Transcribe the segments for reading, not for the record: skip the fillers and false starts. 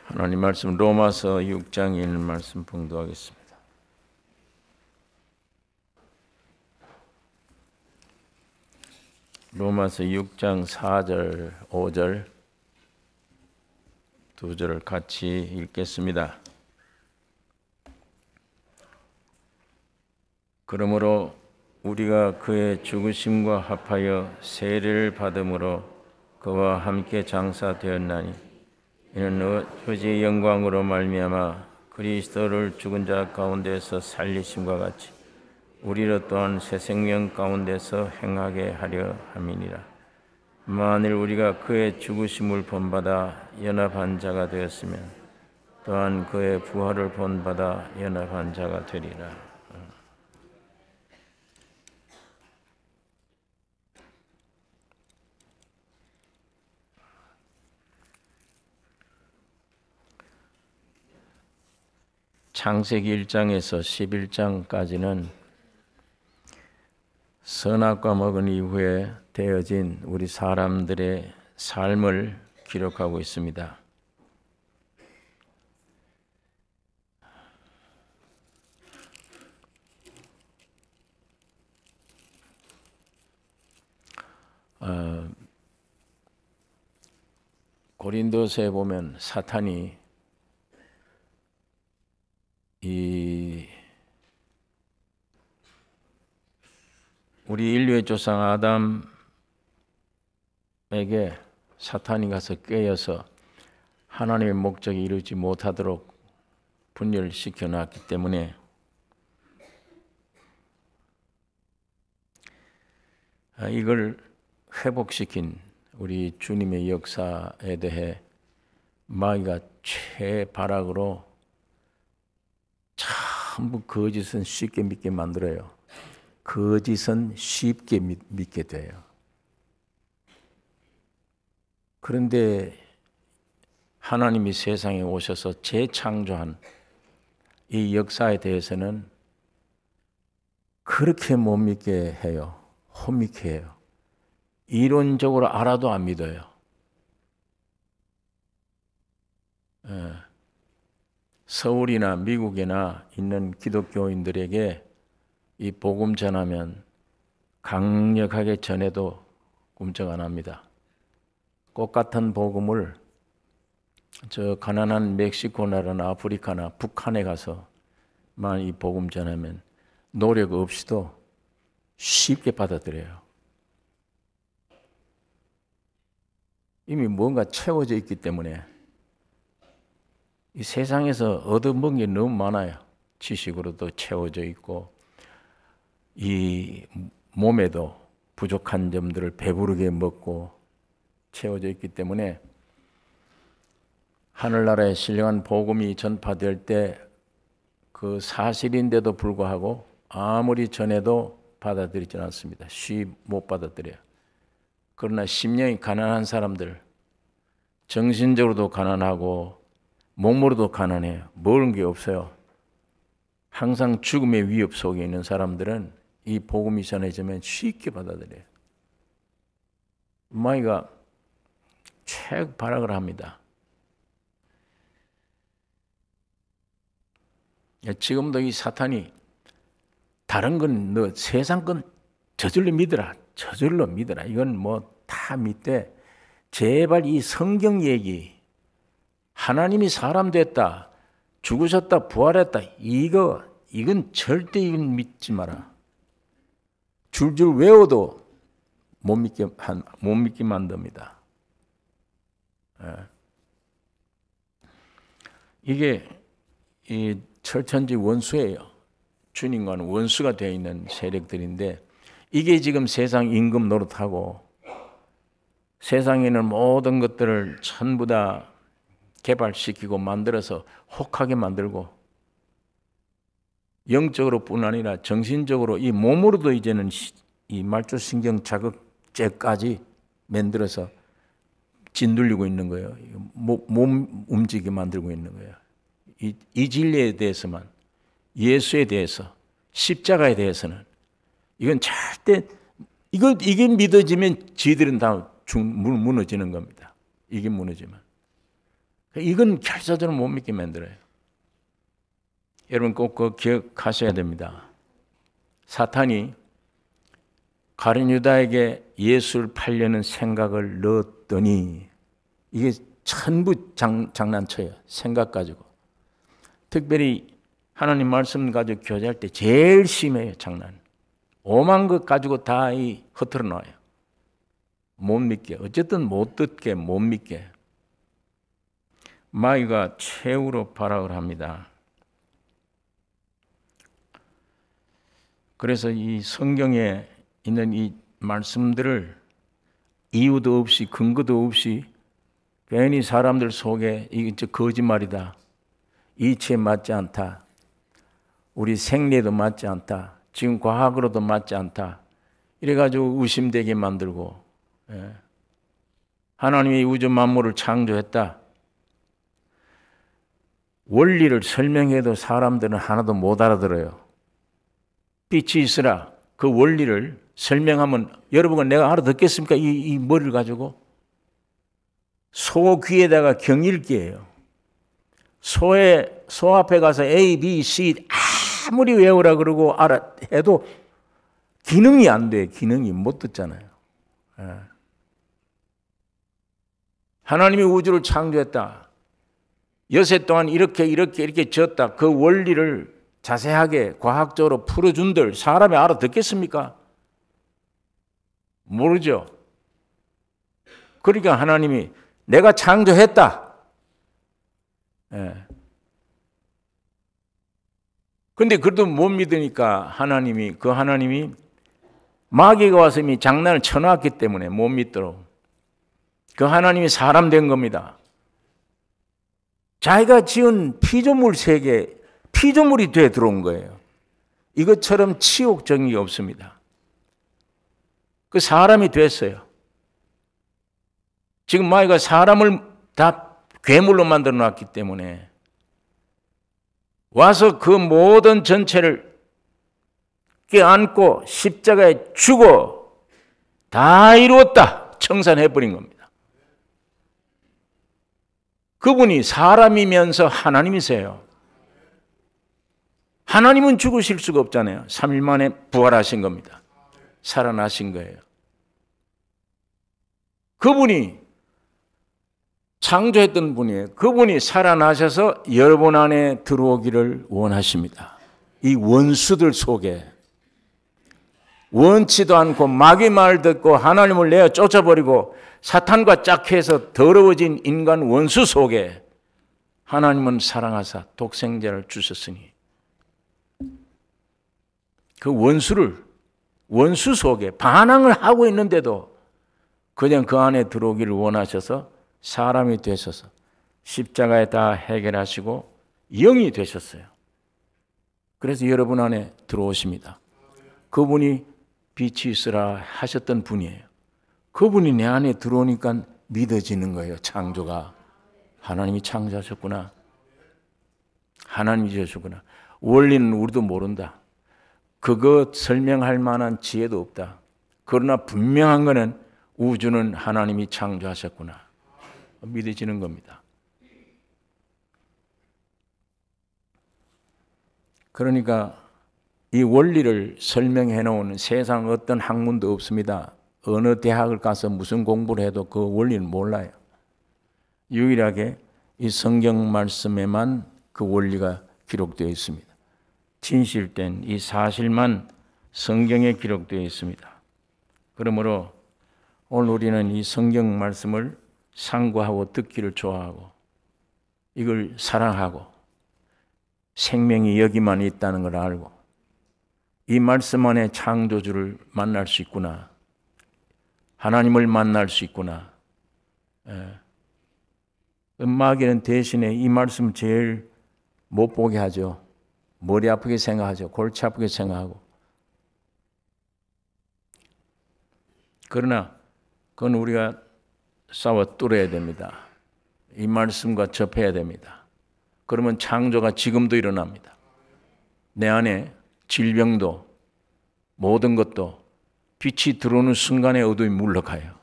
하나님 말씀 로마서 6장에 있는 말씀 봉독하겠습니다. 로마서 6장 4절, 5절 두 절을 같이 읽겠습니다. 그러므로 우리가 그의 죽으심과 합하여 세례를 받음으로 그와 함께 장사되었나니 이는 의지의 영광으로 말미암아 그리스도를 죽은 자 가운데서 살리심과 같이 우리로 또한 새 생명 가운데서 행하게 하려 함이니라. 만일 우리가 그의 죽으심을 본받아 연합한 자가 되었으면 또한 그의 부활을 본받아 연합한 자가 되리라. 창세기 1장에서 11장까지는 선악과 먹은 이후에 되어진 우리 사람들의 삶을 기록하고 있습니다. 고린도서에 보면 사탄이 우리 인류의 조상 아담에게 사탄이 가서 꿰어서 하나님의 목적이 이루지 못하도록 분열시켜 놨기 때문에 이걸 회복시킨 우리 주님의 역사에 대해 마귀가 최발악으로 전부 거짓은 쉽게 믿게 만들어요. 거짓은 쉽게 믿게 돼요. 그런데 하나님이 세상에 오셔서 재창조한 이 역사에 대해서는 그렇게 못 믿게 해요. 혼미케 해요. 이론적으로 알아도 안 믿어요. 서울이나 미국이나 있는 기독교인들에게 이 복음 전하면 강력하게 전해도 꿈쩍 안 합니다. 똑같은 복음을 저 가난한 멕시코 나라나 아프리카나 북한에 가서만 이 복음 전하면 노력 없이도 쉽게 받아들여요. 이미 뭔가 채워져 있기 때문에 이 세상에서 얻어먹은 게 너무 많아요. 지식으로도 채워져 있고 이 몸에도 부족한 점들을 배부르게 먹고 채워져 있기 때문에 하늘나라의 신령한 복음이 전파될 때 그 사실인데도 불구하고 아무리 전해도 받아들이지 않습니다. 쉽게 못 받아들여요. 그러나 심령이 가난한 사람들, 정신적으로도 가난하고 몸으로도 가난해요. 먹은 게 없어요. 항상 죽음의 위협 속에 있는 사람들은 이 복음이 전해지면 쉽게 받아들여요. 마귀가 최발악을 합니다. 지금도 이 사탄이 다른 건 너 세상 건 저절로 믿어라. 저절로 믿어라. 이건 뭐 다 믿되 제발 이 성경 얘기 하나님이 사람 됐다. 죽으셨다. 부활했다. 이건 절대 이건 믿지 마라. 줄줄 외워도 못 믿게 만듭니다. 이게 이 철천지 원수예요. 주님과는 원수가 되어 있는 세력들인데 이게 지금 세상 임금 노릇하고 세상에 있는 모든 것들을 전부 다 개발시키고 만들어서 혹하게 만들고 영적으로뿐 아니라 정신적으로 이 몸으로도 이제는 이 말초신경 자극제까지 만들어서 짓눌리고 있는 거예요. 몸 움직이게 만들고 있는 거예요. 이 진리에 대해서만 예수에 대해서 십자가에 대해서는 이건 절대 이게 믿어지면 지들은 다 무너지는 겁니다. 이게 무너지면 이건 결사적으로 못 믿게 만들어요. 여러분 꼭 그거 기억하셔야 됩니다. 사탄이 가룟 유다에게 예수를 팔려는 생각을 넣었더니 이게 전부 장난쳐요. 생각 가지고. 특별히 하나님 말씀 가지고 교제할 때 제일 심해요. 장난. 오만 것 가지고 다 흩어져 놔요. 못 믿게. 어쨌든 못 듣게, 못 믿게. 마귀가 최후로 발악을 합니다. 그래서 이 성경에 있는 이 말씀들을 이유도 없이 근거도 없이 괜히 사람들 속에 이게 거짓말이다. 이치에 맞지 않다. 우리 생리에도 맞지 않다. 지금 과학으로도 맞지 않다. 이래가지고 의심되게 만들고 하나님이 우주 만물을 창조했다. 원리를 설명해도 사람들은 하나도 못 알아들어요. 빛이 있으라. 그 원리를 설명하면 여러분은 내가 알아듣겠습니까? 이 머리를 가지고. 소 귀에다가 경읽기예요. 소 앞에 가서 A, B, C 아무리 외우라 그러고 알아 해도 기능이 안 돼. 기능이 못 듣잖아요. 하나님이 우주를 창조했다. 여세 동안 이렇게 졌다. 그 원리를 자세하게 과학적으로 풀어준들 사람이 알아듣겠습니까? 모르죠. 그러니까 하나님이 내가 창조했다. 근데 그래도 못 믿으니까 하나님이 마귀가 와서 이미 장난을 쳐놨기 때문에 못 믿도록 그 하나님이 사람 된 겁니다. 자기가 지은 피조물 세계 피조물이 돼 들어온 거예요. 이것처럼 치욕적인 게 없습니다. 그 사람이 됐어요. 지금 마귀가 사람을 다 괴물로 만들어 놨기 때문에 와서 그 모든 전체를 껴안고 십자가에 죽어 다 이루었다 청산해버린 겁니다. 그분이 사람이면서 하나님이세요. 하나님은 죽으실 수가 없잖아요. 3일 만에 부활하신 겁니다. 살아나신 거예요. 그분이 창조했던 분이에요. 그분이 살아나셔서 여러분 안에 들어오기를 원하십니다. 이 원수들 속에 원치도 않고 마귀 말 듣고 하나님을 내어 쫓아버리고 사탄과 짝해서 더러워진 인간 원수 속에 하나님은 사랑하사 독생자를 주셨으니 그 원수 속에 반항을 하고 있는데도 그냥 그 안에 들어오기를 원하셔서 사람이 되셔서 십자가에 다 해결하시고 영이 되셨어요. 그래서 여러분 안에 들어오십니다. 그분이 빛이 있으라 하셨던 분이에요. 그분이 내 안에 들어오니까 믿어지는 거예요. 창조가. 하나님이 창조하셨구나. 하나님이 지으셨구나. 원리는 우리도 모른다. 그거 설명할 만한 지혜도 없다. 그러나 분명한 거는 우주는 하나님이 창조하셨구나. 믿어지는 겁니다. 그러니까 이 원리를 설명해 놓은 세상 어떤 학문도 없습니다. 어느 대학을 가서 무슨 공부를 해도 그 원리는 몰라요. 유일하게 이 성경 말씀에만 그 원리가 기록되어 있습니다. 진실된 이 사실만 성경에 기록되어 있습니다. 그러므로 오늘 우리는 이 성경 말씀을 상고하고 듣기를 좋아하고 이걸 사랑하고 생명이 여기만 있다는 걸 알고 이 말씀 안에 창조주를 만날 수 있구나. 하나님을 만날 수 있구나. 마귀는 대신에 이 말씀 제일 못 보게 하죠. 머리 아프게 생각하죠. 골치 아프게 생각하고. 그러나 그건 우리가 싸워 뚫어야 됩니다. 이 말씀과 접해야 됩니다. 그러면 창조가 지금도 일어납니다. 내 안에 질병도 모든 것도 빛이 들어오는 순간에 어둠이 물러가요.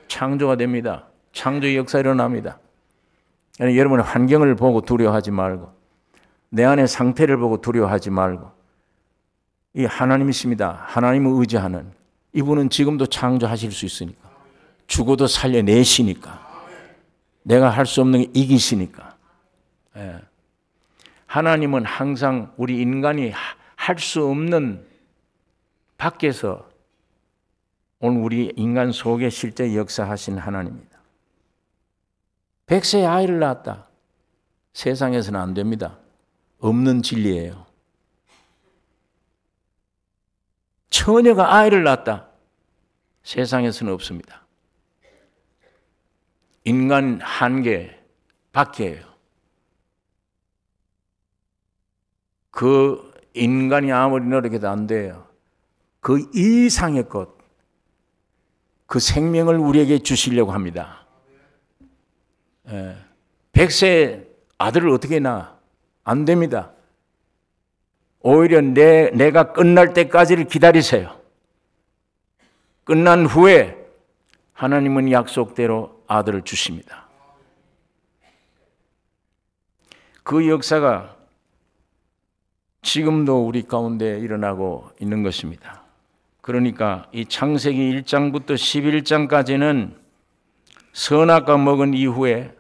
창조가 됩니다. 창조의 역사 일어납니다. 여러분의 환경을 보고 두려워하지 말고 내 안의 상태를 보고 두려워하지 말고 이 하나님이십니다. 하나님을 의지하는 이분은 지금도 창조하실 수 있으니까 죽어도 살려내시니까 내가 할 수 없는 게 이기시니까. 예. 하나님은 항상 우리 인간이 할 수 없는 밖에서 오늘 우리 인간 속에 실제 역사하신 하나님입니다. 100세의 아이를 낳았다. 세상에서는 안 됩니다. 없는 진리예요. 처녀가 아이를 낳았다. 세상에서는 없습니다. 인간 한계 밖이에요. 그 인간이 아무리 노력해도 안 돼요. 그 이상의 것, 그 생명을 우리에게 주시려고 합니다. 100세 아들을 어떻게 낳아? 안 됩니다. 오히려 내가 끝날 때까지를 기다리세요. 끝난 후에 하나님은 약속대로 아들을 주십니다. 그 역사가 지금도 우리 가운데 일어나고 있는 것입니다. 그러니까 이 창세기 1장부터 11장까지는 선악과 먹은 이후에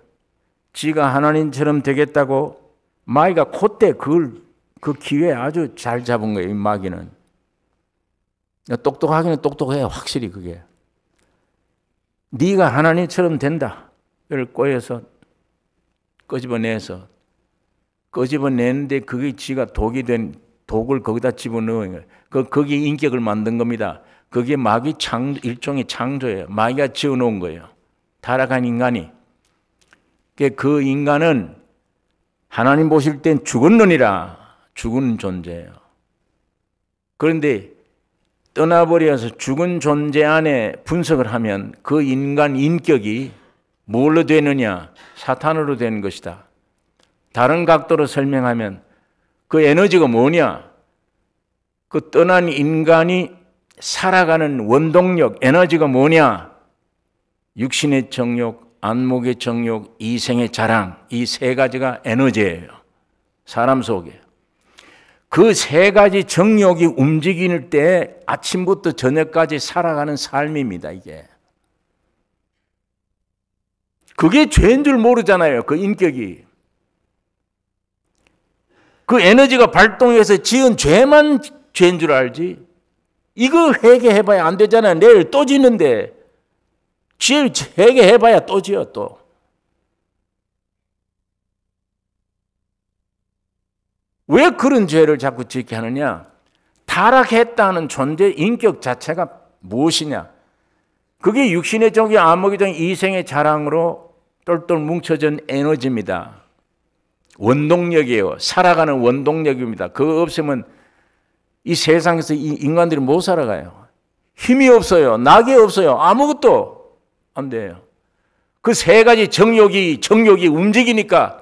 지가 하나님처럼 되겠다고 마귀가 그때 그 기회에 아주 잘 잡은 거예요. 이 마귀는. 똑똑하기는 똑똑해요. 확실히 그게. 네가 하나님처럼 된다. 를 꼬여서 끄집어내는데 그게 지가 독이 된 독을 거기다 집어넣은 거예요. 거기에 인격을 만든 겁니다. 그게 마귀 일종의 창조예요. 마귀가 지어놓은 거예요. 타락한 인간이. 그 인간은 하나님 보실 땐 죽었느니라. 죽은 존재예요. 그런데 떠나버려서 죽은 존재 안에 분석을 하면 그 인간 인격이 뭘로 되느냐? 사탄으로 되는 것이다. 다른 각도로 설명하면 그 에너지가 뭐냐? 그 떠난 인간이 살아가는 원동력, 에너지가 뭐냐? 육신의 정욕, 안목의 정욕, 이생의 자랑, 이 세 가지가 에너지예요. 사람 속에. 그 세 가지 정욕이 움직일 때 아침부터 저녁까지 살아가는 삶입니다, 이게. 그게 죄인 줄 모르잖아요, 그 인격이. 그 에너지가 발동해서 지은 죄만 죄인 줄 알지. 이거 회개해봐야 안 되잖아요. 내일 또 지는데. 죄 회개해봐야 또 지어 또. 왜 그런 죄를 자꾸 짓게 하느냐? 타락했다는 존재 인격 자체가 무엇이냐? 그게 육신의 정의, 안목의 정의, 이생의 자랑으로 똘똘 뭉쳐진 에너지입니다. 원동력이에요. 살아가는 원동력입니다. 그거 없으면 이 세상에서 이 인간들이 못 살아가요. 힘이 없어요. 낙이 없어요. 아무것도 안 돼요. 그 세 가지 정욕이 움직이니까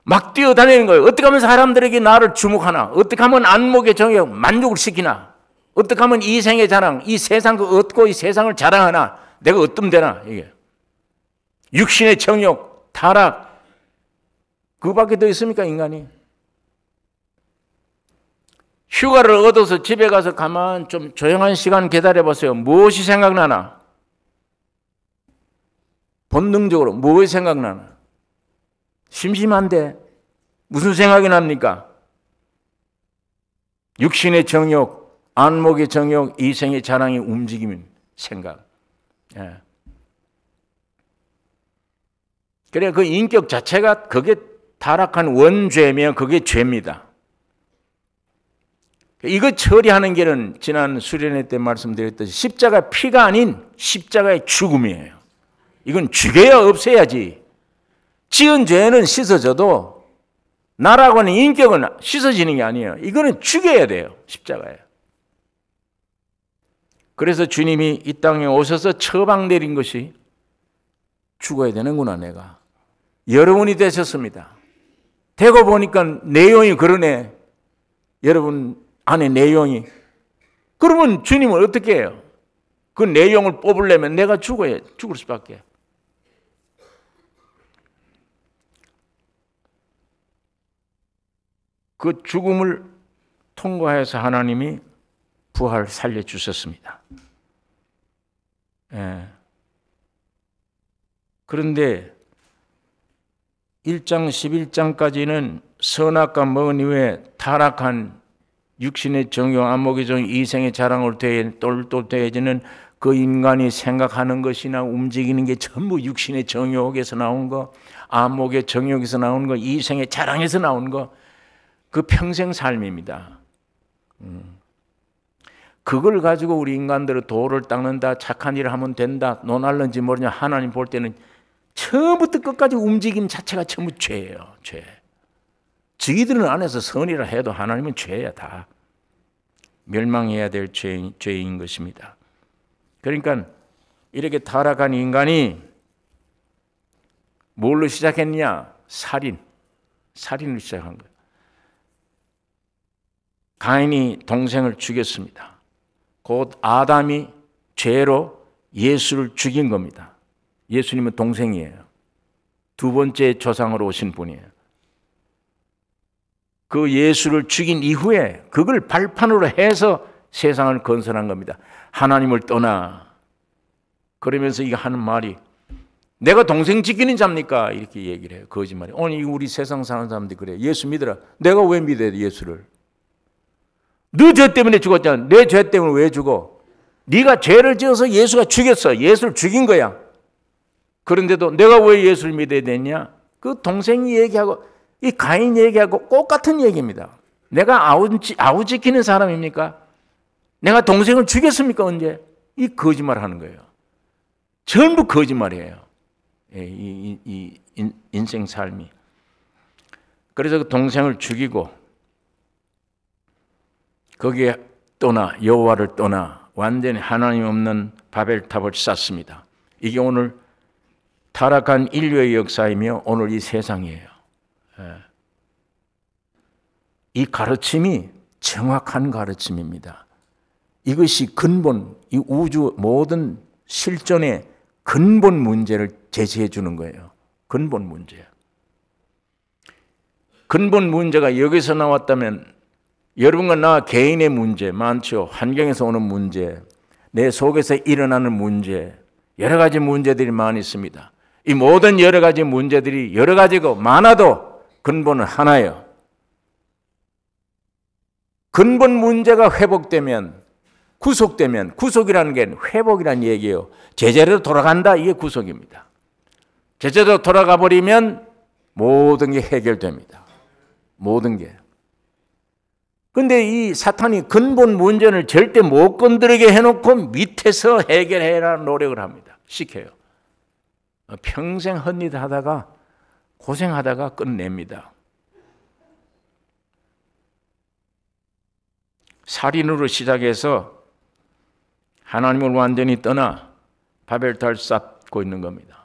막 뛰어다니는 거예요. 어떻게 하면 사람들에게 나를 주목하나? 어떻게 하면 안목의 정욕 만족을 시키나? 어떻게 하면 이생의 자랑, 이 세상 그 얻고 이 세상을 자랑하나? 내가 어떻게 되나? 이게 육신의 정욕, 타락, 그밖에 더 있습니까, 인간이? 휴가를 얻어서 집에 가서 가만 좀 조용한 시간 기다려보세요. 무엇이 생각나나? 본능적으로 무엇이 생각나나? 심심한데 무슨 생각이 납니까? 육신의 정욕, 안목의 정욕, 이생의 자랑이 움직이는 생각. 예. 그래 그 인격 자체가 그게 타락한 원죄면 그게 죄입니다. 이거 처리하는 길은 지난 수련회 때 말씀드렸듯이 십자가 피가 아닌 십자가의 죽음이에요. 이건 죽여야 없애야지. 지은 죄는 씻어져도 나라고 하는 인격은 씻어지는 게 아니에요. 이거는 죽여야 돼요. 십자가에. 그래서 주님이 이 땅에 오셔서 처방 내린 것이 죽어야 되는구나 내가. 여러분이 되셨습니다. 되고 보니까 내용이 그러네. 여러분 안에 내용이. 그러면 주님은 어떻게 해요? 그 내용을 뽑으려면 내가 죽을 수밖에. 그 죽음을 통과해서 하나님이 부활 살려주셨습니다. 예. 그런데 1장 11장까지는 선악과 먹은 이후에 타락한 육신의 정욕, 안목의 정욕, 이생의 자랑을 똘똘해지는 그 인간이 생각하는 것이나 움직이는 게 전부 육신의 정욕에서 나온 거, 안목의 정욕에서 나온 거, 이생의 자랑에서 나온 거, 그 평생 삶입니다. 그걸 가지고 우리 인간들은 도를 닦는다, 착한 일을 하면 된다, 논할는지 모르냐. 하나님 볼 때는 처음부터 끝까지 움직임 자체가 전부 죄예요. 죄. 저희들은 안에서 선이라 해도 하나님은 죄야. 다 멸망해야 될 죄인 것입니다. 그러니까 이렇게 타락한 인간이 뭘로 시작했냐? 살인을 시작한 거예요. 가인이 동생을 죽였습니다. 곧 아담이 죄로 예수를 죽인 겁니다. 예수님은 동생이에요. 두 번째 조상으로 오신 분이에요. 그 예수를 죽인 이후에 그걸 발판으로 해서 세상을 건설한 겁니다. 하나님을 떠나. 그러면서 이거 하는 말이 내가 동생 지키는 자입니까? 이렇게 얘기를 해요. 거짓말이에요. 아니 우리 세상 사는 사람들이 그래요. 예수 믿으라. 내가 왜 믿어야 돼 예수를? 너 죄 때문에 죽었잖아. 내 죄 때문에 왜 죽어? 네가 죄를 지어서 예수가 죽였어. 예수를 죽인 거야. 그런데도 내가 왜 예수를 믿어야 되냐? 그 동생이 얘기하고 이 가인 얘기하고 똑같은 얘기입니다. 내가 아우 지키는 사람입니까? 내가 동생을 죽였습니까? 언제? 이 거짓말 하는 거예요. 전부 거짓말이에요. 이 인생 삶이. 그래서 그 동생을 죽이고 거기에 떠나 여호와를 떠나 완전히 하나님 없는 바벨탑을 쌓습니다. 이게 오늘 타락한 인류의 역사이며 오늘 이 세상이에요. 이 가르침이 정확한 가르침입니다. 이것이 근본, 이 우주 모든 실존의 근본 문제를 제시해 주는 거예요. 근본 문제. 근본 문제가 여기서 나왔다면 여러분과 나 개인의 문제 많죠. 환경에서 오는 문제, 내 속에서 일어나는 문제, 여러 가지 문제들이 많이 있습니다. 이 모든 여러 가지 문제들이 여러 가지고 많아도 근본은 하나예요. 근본 문제가 회복되면, 구속되면, 구속이라는 게 회복이라는 얘기예요. 제자리로 돌아간다, 이게 구속입니다. 제자리로 돌아가 버리면 모든 게 해결됩니다. 모든 게. 근데 이 사탄이 근본 문제를 절대 못 건드리게 해놓고 밑에서 해결해라 노력을 합니다. 시켜요. 평생 헛일 하다가 고생하다가 끝냅니다. 살인으로 시작해서 하나님을 완전히 떠나 바벨탑을 쌓고 있는 겁니다.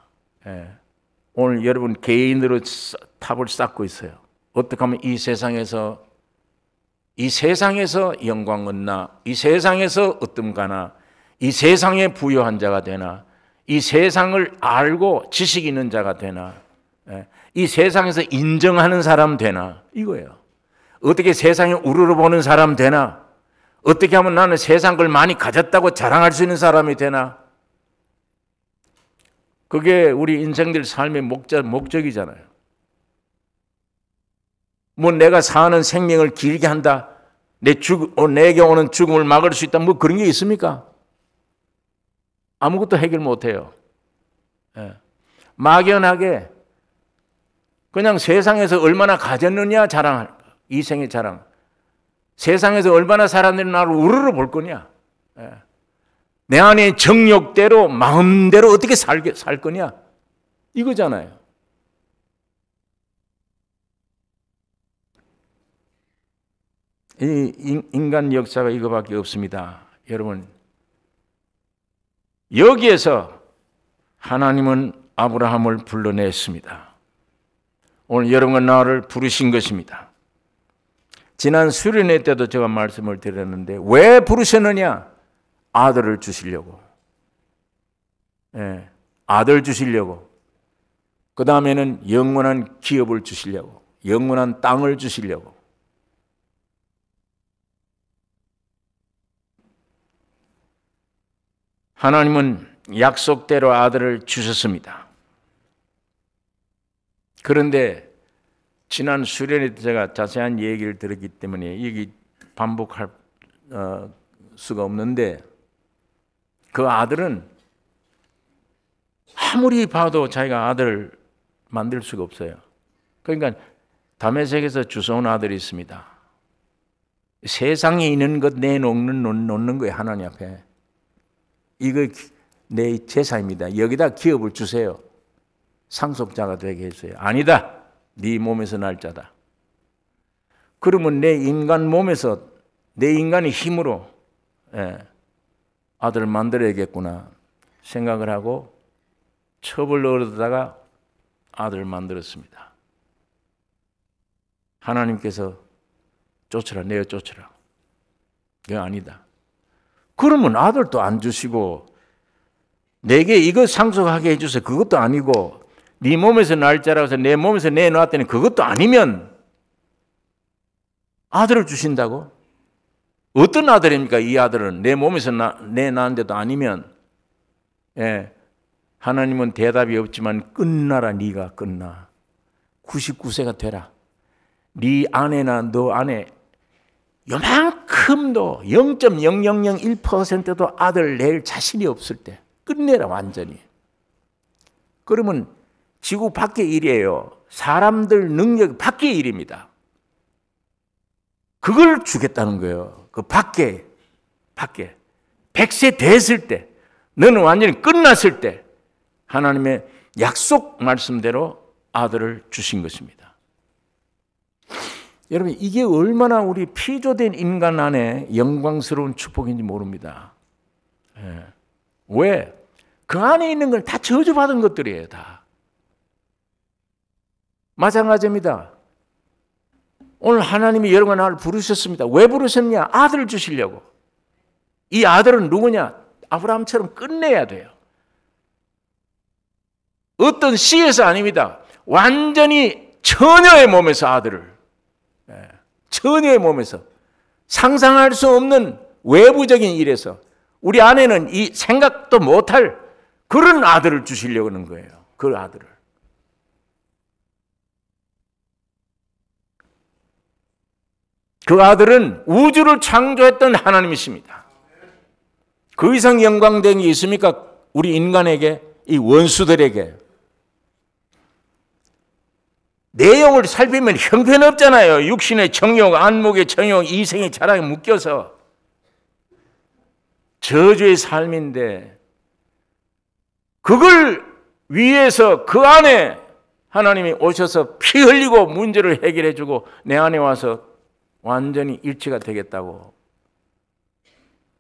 오늘 여러분 개인으로 탑을 쌓고 있어요. 어떻게 하면 이 세상에서 영광 얻나, 이 세상에서 으뜸 가나, 이 세상에 부유한 자가 되나, 이 세상을 알고 지식 있는 자가 되나, 이 세상에서 인정하는 사람 되나, 이거예요. 어떻게 세상에 우러러 보는 사람 되나, 어떻게 하면 나는 세상 걸 많이 가졌다고 자랑할 수 있는 사람이 되나. 그게 우리 인생들 삶의 목적이잖아요. 뭐 내가 사는 생명을 길게 한다, 내게 오는 죽음을 막을 수 있다, 뭐 그런 게 있습니까? 아무것도 해결 못해요. 막연하게 그냥 세상에서 얼마나 가졌느냐 자랑할 거, 이생의 자랑. 세상에서 얼마나 사람들이 나를 우르르 볼 거냐. 내 안에 정욕대로 마음대로 어떻게 살 거냐, 이거잖아요. 이 인간 역사가 이거밖에 없습니다. 여러분, 여기에서 하나님은 아브라함을 불러냈습니다. 오늘 여러분과 나를 부르신 것입니다. 지난 수련회 때도 제가 말씀을 드렸는데 왜 부르셨느냐? 아들을 주시려고. 아들 주시려고. 그 다음에는 영원한 기업을 주시려고. 영원한 땅을 주시려고. 하나님은 약속대로 아들을 주셨습니다. 그런데 지난 수련회 때 제가 자세한 얘기를 들었기 때문에 여기 반복할 수가 없는데, 그 아들은 아무리 봐도 자기가 아들을 만들 수가 없어요. 그러니까 다메섹에서 주워온 아들이 있습니다. 세상에 있는 것 내놓는 거예요. 하나님 앞에. 이거 내 제사입니다. 여기다 기업을 주세요. 상속자가 되게 해주세요. 아니다. 네 몸에서 날 자다. 그러면 내 인간 몸에서, 내 인간의 힘으로 아들을 만들어야겠구나 생각을 하고 첩을 얻다가 아들을 만들었습니다. 하나님께서 쫓으라, 내어 쫓으라. 그게 아니다. 그러면 아들도 안 주시고 내게 이거 상속하게 해주세요. 그것도 아니고 네 몸에서 날 자라고 해서 내 몸에서 내놓았더니 그것도 아니면 아들을 주신다고? 어떤 아들입니까? 이 아들은 내 몸에서 내놨는데도 아니면. 하나님은 대답이 없지만 끝나라. 네가 끝나. 99세가 되라. 네 아내나 너 아내 요만큼도 0.0001%도 아들 낼 자신이 없을 때 끝내라 완전히. 그러면 지구 밖의 일이에요. 사람들 능력 밖의 일입니다. 그걸 주겠다는 거예요. 그 밖에 100세 됐을 때, 너는 완전히 끝났을 때 하나님의 약속 말씀대로 아들을 주신 것입니다. 여러분, 이게 얼마나 우리 피조된 인간 안에 영광스러운 축복인지 모릅니다. 왜? 그 안에 있는 건 다 저주받은 것들이에요. 다. 마찬가지입니다. 오늘 하나님이 여러분 나를 부르셨습니다. 왜 부르셨냐? 아들을 주시려고. 이 아들은 누구냐? 아브라함처럼 끝내야 돼요. 어떤 씨에서 아닙니다. 완전히 처녀의 몸에서 아들을. 처녀의 몸에서. 상상할 수 없는 외부적인 일에서 우리 안에는 이 생각도 못할 그런 아들을 주시려고 하는 거예요. 그 아들을. 그 아들은 우주를 창조했던 하나님이십니다. 그 이상 영광된 게 있습니까? 우리 인간에게, 이 원수들에게. 내용을 살피면 형편없잖아요. 육신의 정욕, 안목의 정욕, 이생의 자랑에 묶여서. 저주의 삶인데 그걸 위해서 그 안에 하나님이 오셔서 피 흘리고 문제를 해결해 주고 내 안에 와서 완전히 일치가 되겠다고.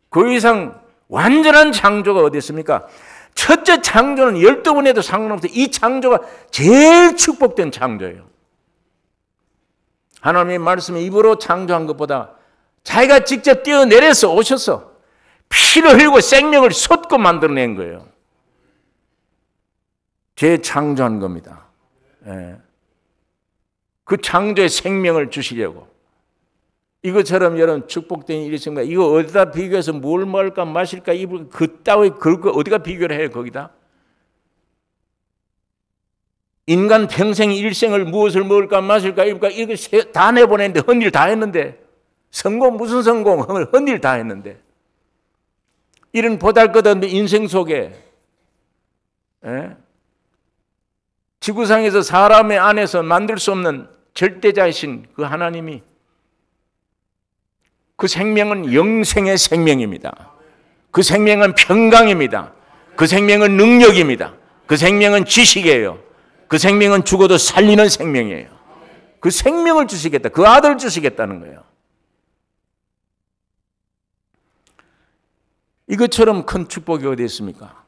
그 이상 완전한 창조가 어디 있습니까? 첫째 창조는 12번 해도 상관없어요. 이 창조가 제일 축복된 창조예요. 하나님의 말씀을 입으로 창조한 것보다 자기가 직접 뛰어내려서 오셔서 피를 흘리고 생명을 쏟고 만들어낸 거예요. 재창조한 겁니다. 그 창조의 생명을 주시려고. 이것처럼 여러분 축복된 일이 있습니까? 이거 어디다 비교해서 뭘 먹을까 마실까 입을까 그따위 그거 어디가 비교를 해요 거기다? 인간 평생 일생을 무엇을 먹을까 마실까 입을까 이거 다 내보냈는데 헛일 다 했는데 성공 무슨 성공 헛일 다 했는데 이런 보잘것없는 인생 속에 지구상에서 사람의 안에서 만들 수 없는 절대자이신 그 하나님이 그 생명은 영생의 생명입니다. 그 생명은 평강입니다. 그 생명은 능력입니다. 그 생명은 지식이에요. 그 생명은 죽어도 살리는 생명이에요. 그 생명을 주시겠다. 그 아들을 주시겠다는 거예요. 이것처럼 큰 축복이 어디 있습니까?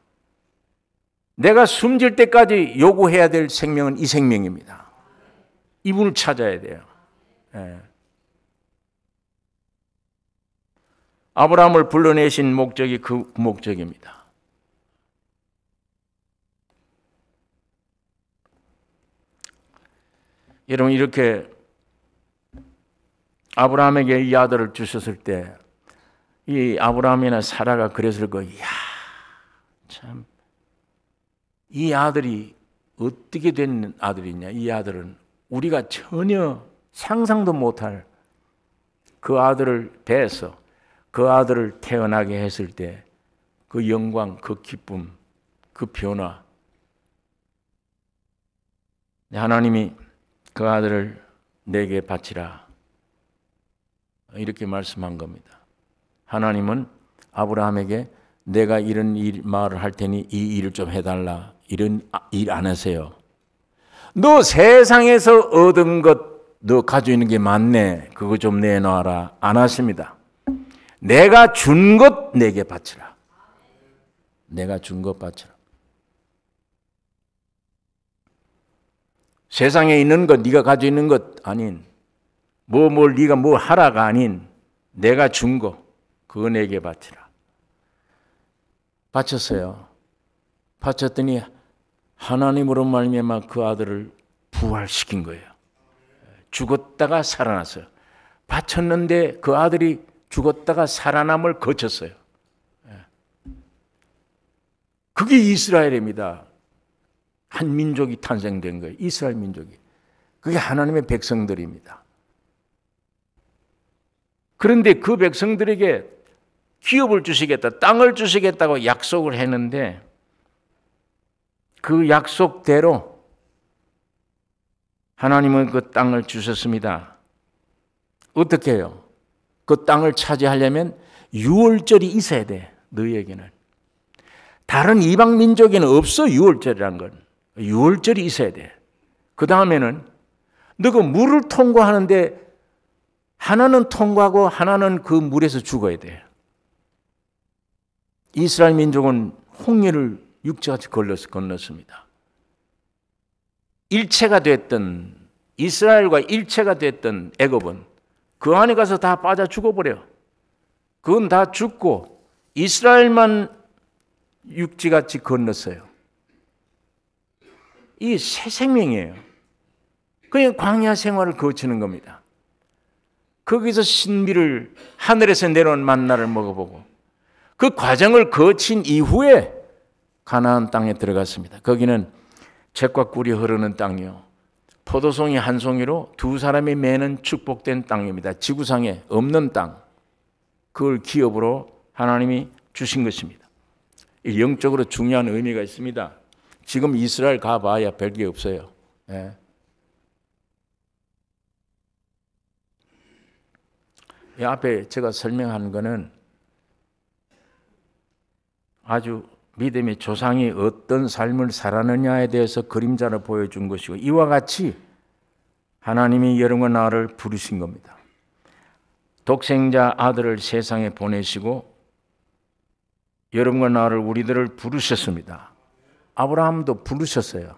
내가 숨질 때까지 요구해야 될 생명은 이 생명입니다. 이분을 찾아야 돼요. 아브라함을 불러내신 목적이 그 목적입니다. 여러분 이렇게 아브라함에게 이 아들을 주셨을 때 이 아브라함이나 사라가 그랬을 거예요. 이야, 참, 이 아들이 어떻게 된 아들이냐? 이 아들은 우리가 전혀 상상도 못할 그 아들을 배에서 그 아들을 태어나게 했을 때 그 영광, 그 기쁨, 그 변화. 하나님이 그 아들을 내게 바치라 이렇게 말씀한 겁니다. 하나님은 아브라함에게 내가 이런 말을 할 테니 이 일을 좀 해달라. 이런 일 안 하세요. 너 세상에서 얻은 것 너 가지고 있는 게 많네. 그거 좀 내놔라. 안 하십니다. 내가 준 것 내게 바치라. 내가 준 것 바치라. 세상에 있는 것, 네가 가지고 있는 것 아닌 뭘 네가 뭘 하라가 아닌 내가 준 거 그거 내게 바치라. 바쳤어요. 바쳤더니 하나님으로 말미암아 그 아들을 부활시킨 거예요. 죽었다가 살아났어요. 바쳤는데 그 아들이 죽었다가 살아남을 거쳤어요. 그게 이스라엘입니다. 한 민족이 탄생된 거예요. 이스라엘 민족이. 그게 하나님의 백성들입니다. 그런데 그 백성들에게 기업을 주시겠다, 땅을 주시겠다고 약속을 했는데 그 약속대로 하나님은 그 땅을 주셨습니다. 어떻게 해요? 그 땅을 차지하려면 유월절이 있어야 돼. 너희에게는. 다른 이방 민족에는 없어. 유월절이란 건. 유월절이 있어야 돼. 그 다음에는 너가 물을 통과하는데 하나는 통과하고 하나는 그 물에서 죽어야 돼. 이스라엘 민족은 홍해를 육지같이 건넜습니다. 일체가 됐던 이스라엘과 일체가 됐던 애굽은 그 안에 가서 다 빠져 죽어버려. 그건 다 죽고 이스라엘만 육지같이 건넜어요. 이 새 생명이에요. 그냥 광야 생활을 거치는 겁니다. 거기서 신비를 하늘에서 내려온 만나를 먹어보고 그 과정을 거친 이후에 가나안 땅에 들어갔습니다. 거기는 젖과 꿀이 흐르는 땅이요. 포도송이 한 송이로 두 사람이 매는 축복된 땅입니다. 지구상에 없는 땅. 그걸 기업으로 하나님이 주신 것입니다. 영적으로 중요한 의미가 있습니다. 지금 이스라엘 가봐야 별게 없어요. 예. 이 앞에 제가 설명한 거는 아주 믿음의 조상이 어떤 삶을 살았느냐에 대해서 그림자를 보여준 것이고 이와 같이 하나님이 여러분과 나를 부르신 겁니다. 독생자 아들을 세상에 보내시고 여러분과 나를 우리들을 부르셨습니다. 아브라함도 부르셨어요.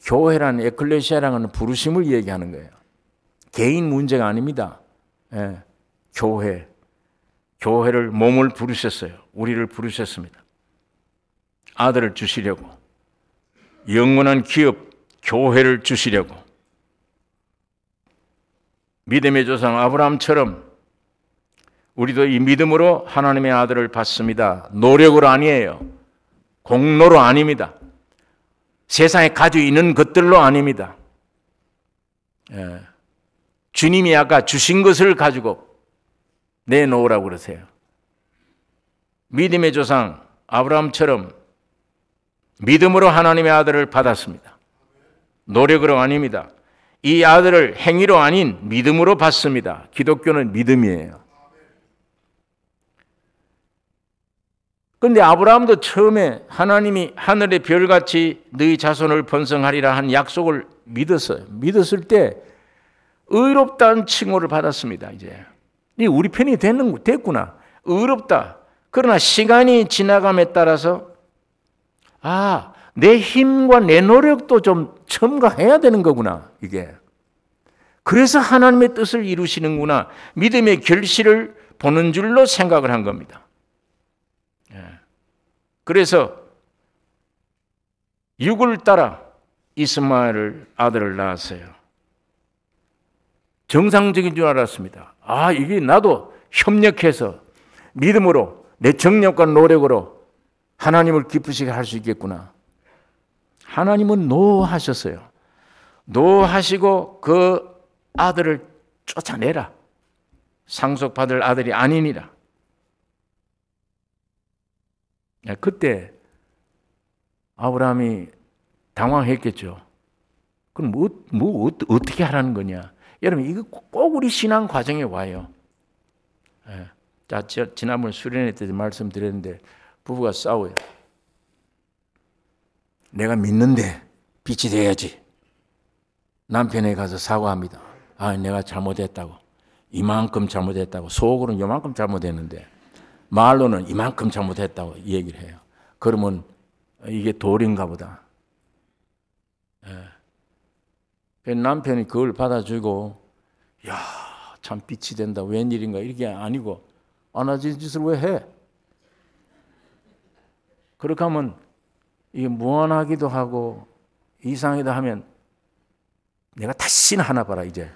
교회란 에클레시아라는 부르심을 얘기하는 거예요. 개인 문제가 아닙니다. 예, 교회를 몸을 부르셨어요. 우리를 부르셨습니다. 아들을 주시려고 영원한 기업 교회를 주시려고 믿음의 조상 아브라함처럼 우리도 이 믿음으로 하나님의 아들을 받습니다. 노력으로 아니에요. 공로로 아닙니다. 세상에 가지고 있는 것들로 아닙니다. 예. 주님이 아까 주신 것을 가지고 내놓으라고 그러세요. 믿음의 조상 아브라함처럼 믿음으로 하나님의 아들을 받았습니다. 노력으로 아닙니다. 이 아들을 행위로 아닌 믿음으로 받습니다. 기독교는 믿음이에요. 그런데 아브라함도 처음에 하나님이 하늘의 별같이 너희 자손을 번성하리라 한 약속을 믿었어요. 믿었을 때 의롭다는 칭호를 받았습니다. 이제 우리 편이 됐구나. 의롭다. 그러나 시간이 지나감에 따라서 내 힘과 내 노력도 좀 첨가해야 되는 거구나, 이게. 그래서 하나님의 뜻을 이루시는구나. 믿음의 결실을 보는 줄로 생각을 한 겁니다. 그래서 육을 따라 이스마엘을 아들을 낳았어요. 정상적인 줄 알았습니다. 이게 나도 협력해서 믿음으로 내 정력과 노력으로 하나님을 기쁘시게 할 수 있겠구나. 하나님은 노하셨어요. 노하시고 그 아들을 쫓아내라. 상속받을 아들이 아니니라. 그때 아브라함이 당황했겠죠. 그럼 어떻게 하라는 거냐? 여러분, 이거 꼭 우리 신앙 과정에 와요. 자, 지난번 수련회 때 말씀드렸는데 부부가 싸워요. 내가 믿는데 빛이 돼야지. 남편에 가서 사과합니다. 아, 내가 잘못했다고. 이만큼 잘못했다고. 속으로는 이만큼 잘못했는데 말로는 이만큼 잘못했다고 얘기를 해요. 그러면 이게 도리인가 보다. 남편이 그걸 받아주고, 야, 참 빛이 된다. 웬일인가. 이렇게 아니고, 안아진 짓을 왜 해? 그렇게 하면 이게 무안하기도 하고 이상하기도 하면 내가 다시는 하나 봐라 이제.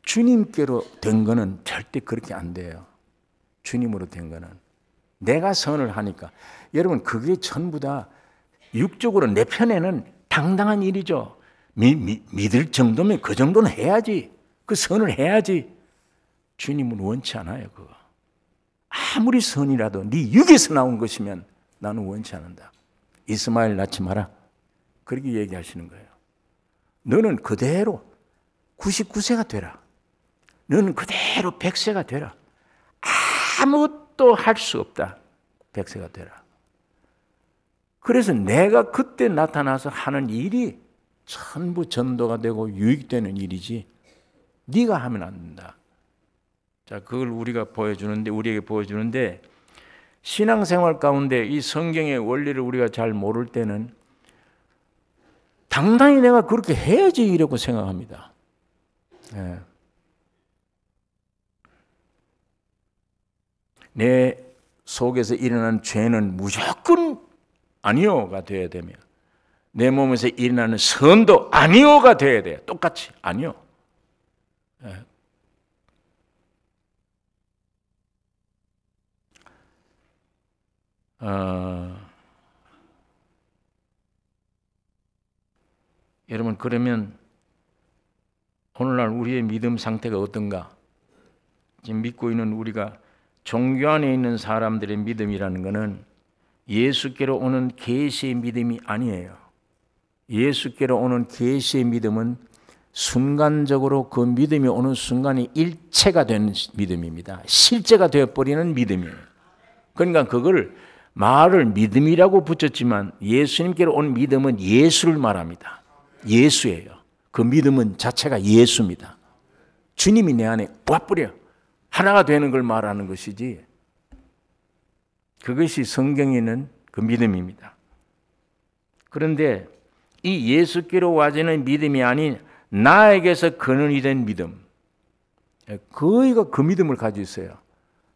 주님께로 된 거는 절대 그렇게 안 돼요. 주님으로 된 거는 내가 선을 하니까. 여러분, 그게 전부 다 육적으로 내 편에는 당당한 일이죠. 믿을 정도면 그 정도는 해야지. 그 선을 해야지. 주님은 원치 않아요. 그거. 아무리 선이라도 네 육에서 나온 것이면 나는 원치 않는다. 이스마엘 낳지 마라. 그렇게 얘기하시는 거예요. 너는 그대로 99세가 되라. 너는 그대로 100세가 되라. 아무것도 할 수 없다. 100세가 되라. 그래서 내가 그때 나타나서 하는 일이 전부 전도가 되고 유익되는 일이지 네가 하면 안 된다. 자, 그걸 우리에게 보여주는데 신앙생활 가운데 이 성경의 원리를 우리가 잘 모를 때는 당당히 내가 그렇게 해야지 이라고 생각합니다. 내 속에서 일어나는 죄는 무조건 아니오가 되어야 되며 내 몸에서 일어나는 선도 아니오가 되어야 돼요. 똑같이 아니오. 여러분, 그러면 오늘날 우리의 믿음 상태가 어떤가? 지금 믿고 있는 우리가 종교 안에 있는 사람들의 믿음이라는 것은 예수께로 오는 계시의 믿음이 아니에요. 예수께로 오는 계시의 믿음은 순간적으로 그 믿음이 오는 순간이 일체가 되는 믿음입니다. 실제가 되어버리는 믿음이에요. 그러니까 그걸 말을 믿음이라고 붙였지만 예수님께로 온 믿음은 예수를 말합니다. 예수예요. 그 믿음은 자체가 예수입니다. 주님이 내 안에 와버려 하나가 되는 걸 말하는 것이지, 그것이 성경에 있는 그 믿음입니다. 그런데 이 예수께로 와지는 믿음이 아닌 나에게서 근원이 된 믿음, 거의가 그 믿음을 가지고 있어요.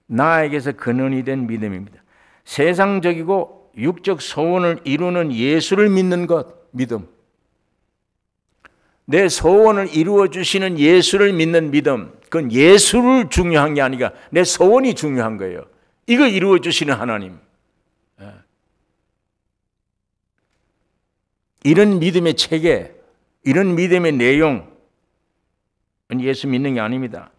나에게서 근원이 된 믿음입니다. 세상적이고 육적 소원을 이루는 예수를 믿는 것, 믿음. 내 소원을 이루어 주시는 예수를 믿는 믿음. 그건 예수를 중요한 게 아니라 내 소원이 중요한 거예요. 이거 이루어 주시는 하나님. 이런 믿음의 체계, 이런 믿음의 내용, 예수 믿는 게 아닙니다.